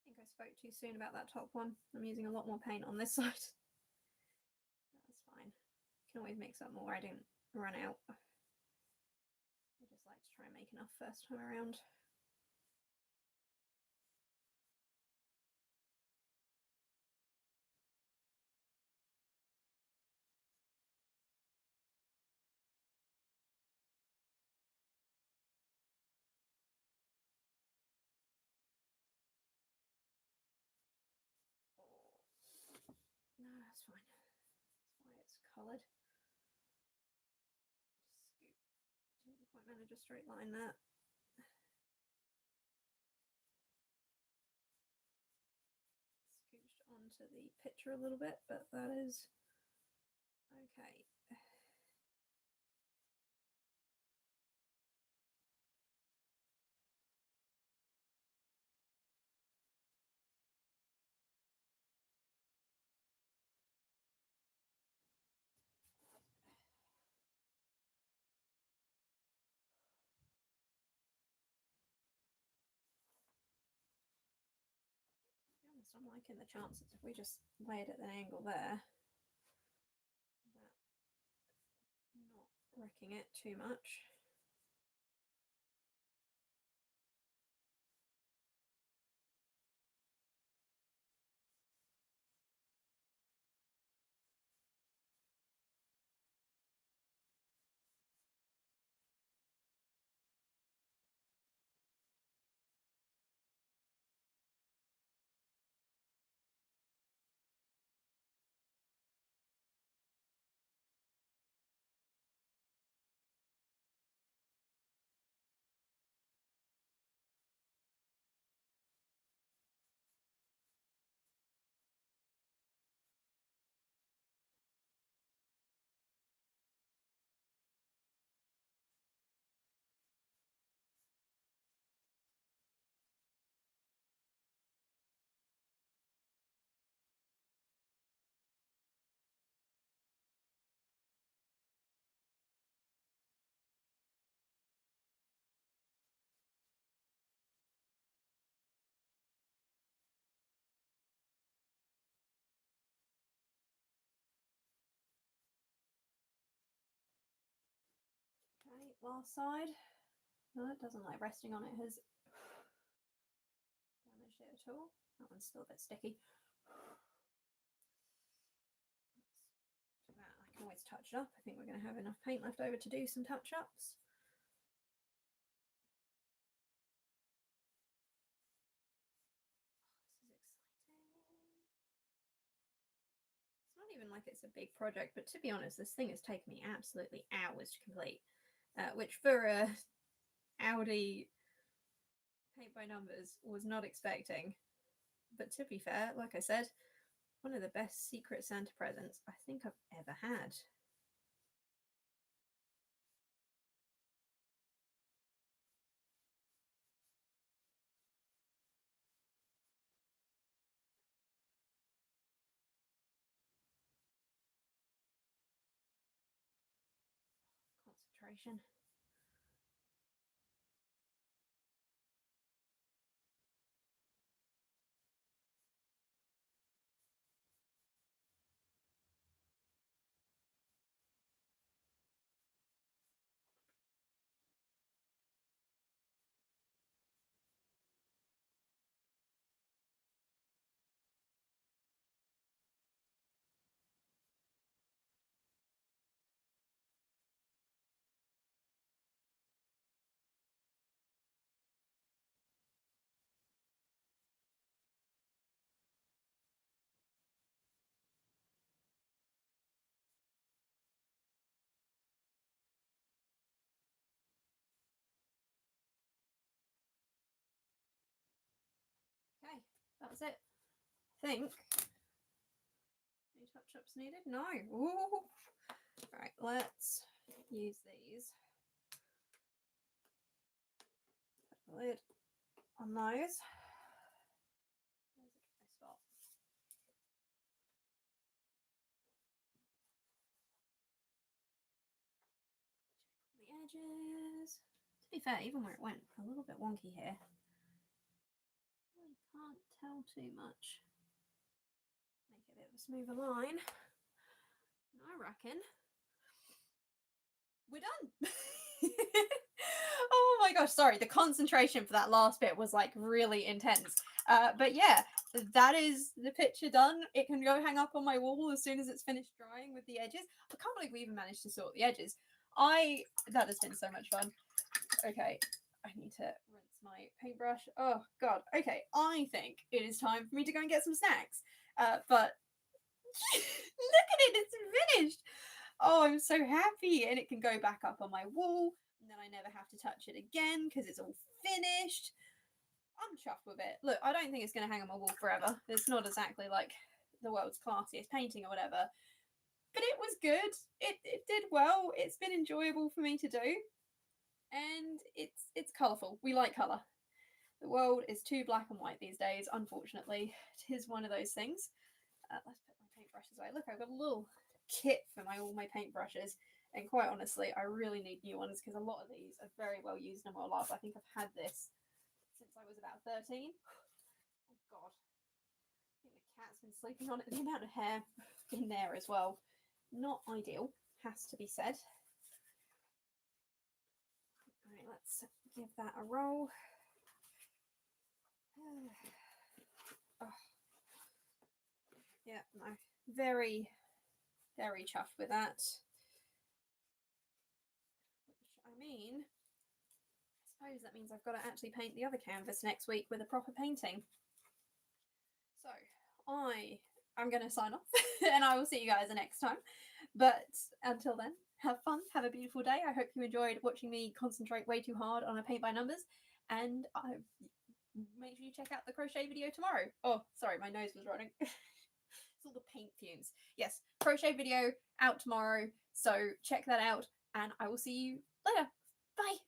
I think I spoke too soon about that top one. I'm using a lot more paint on this side. That's fine. You can always mix up more. I didn't run out. I just like to try and make enough first time around. No, that's fine. That's why it's coloured. Scoop. Didn't quite manage a straight line there. alter the picture a little bit, but that is okay. I'm liking the chances if we just lay it at an angle there, not wrecking it too much. Okay, last side. No, it doesn't like resting on it has damaged it at all. That one's still a bit sticky. I can always touch it up. I think we're going to have enough paint left over to do some touch-ups. It's not even like it's a big project, but to be honest, this thing has taken me absolutely hours to complete, which for a Audi paint by numbers was not expecting. But to be fair, like I said, one of the best Secret Santa presents I think I've ever had. Concentration. Okay, that was it. I think. Any touch-ups needed? No. Ooh. Right, let's use these. Put the lid on those. There's a dry spot. Check the edges. To be fair, even where it went a little bit wonky here, I can't tell too much. Make it a bit of a smoother line. I reckon we're done. Oh my gosh, sorry, the concentration for that last bit was like really intense. But yeah, that is the picture done. It can go hang up on my wall as soon as it's finished drying with the edges. I can't believe we even managed to sort the edges. That has been so much fun. Okay, I need to rinse my paintbrush. Oh god. Okay, I think it is time for me to go and get some snacks. But look at it, it's finished. Oh, I'm so happy. And it can go back up on my wall, and then I never have to touch it again because it's all finished. I'm chuffed with it. Look, I don't think it's going to hang on my wall forever. It's not exactly like the world's classiest painting or whatever. But it was good. It did well. It's been enjoyable for me to do. And it's colourful. We like colour. The world is too black and white these days, unfortunately. It is one of those things. Let's put my paintbrushes away. Look, I've got a little kit for all my paintbrushes. And quite honestly, I really need new ones because a lot of these are very well used and well loved. I think I've had this since I was about 13. Oh God. I think the cat's been sleeping on it. The amount of hair in there as well. Not ideal, has to be said. Alright, let's give that a roll. Oh. Yeah, no. Very, very chuffed with that. Which, I mean, I suppose that means I've got to actually paint the other canvas next week with a proper painting. So, I'm going to sign off and I will see you guys the next time. But until then, have fun, have a beautiful day. I hope you enjoyed watching me concentrate way too hard on a paint by numbers, and make sure you check out the crochet video tomorrow. Oh, sorry, my nose was running. It's all the paint fumes. Yes, crochet video out tomorrow, so check that out, and I will see you later. Bye.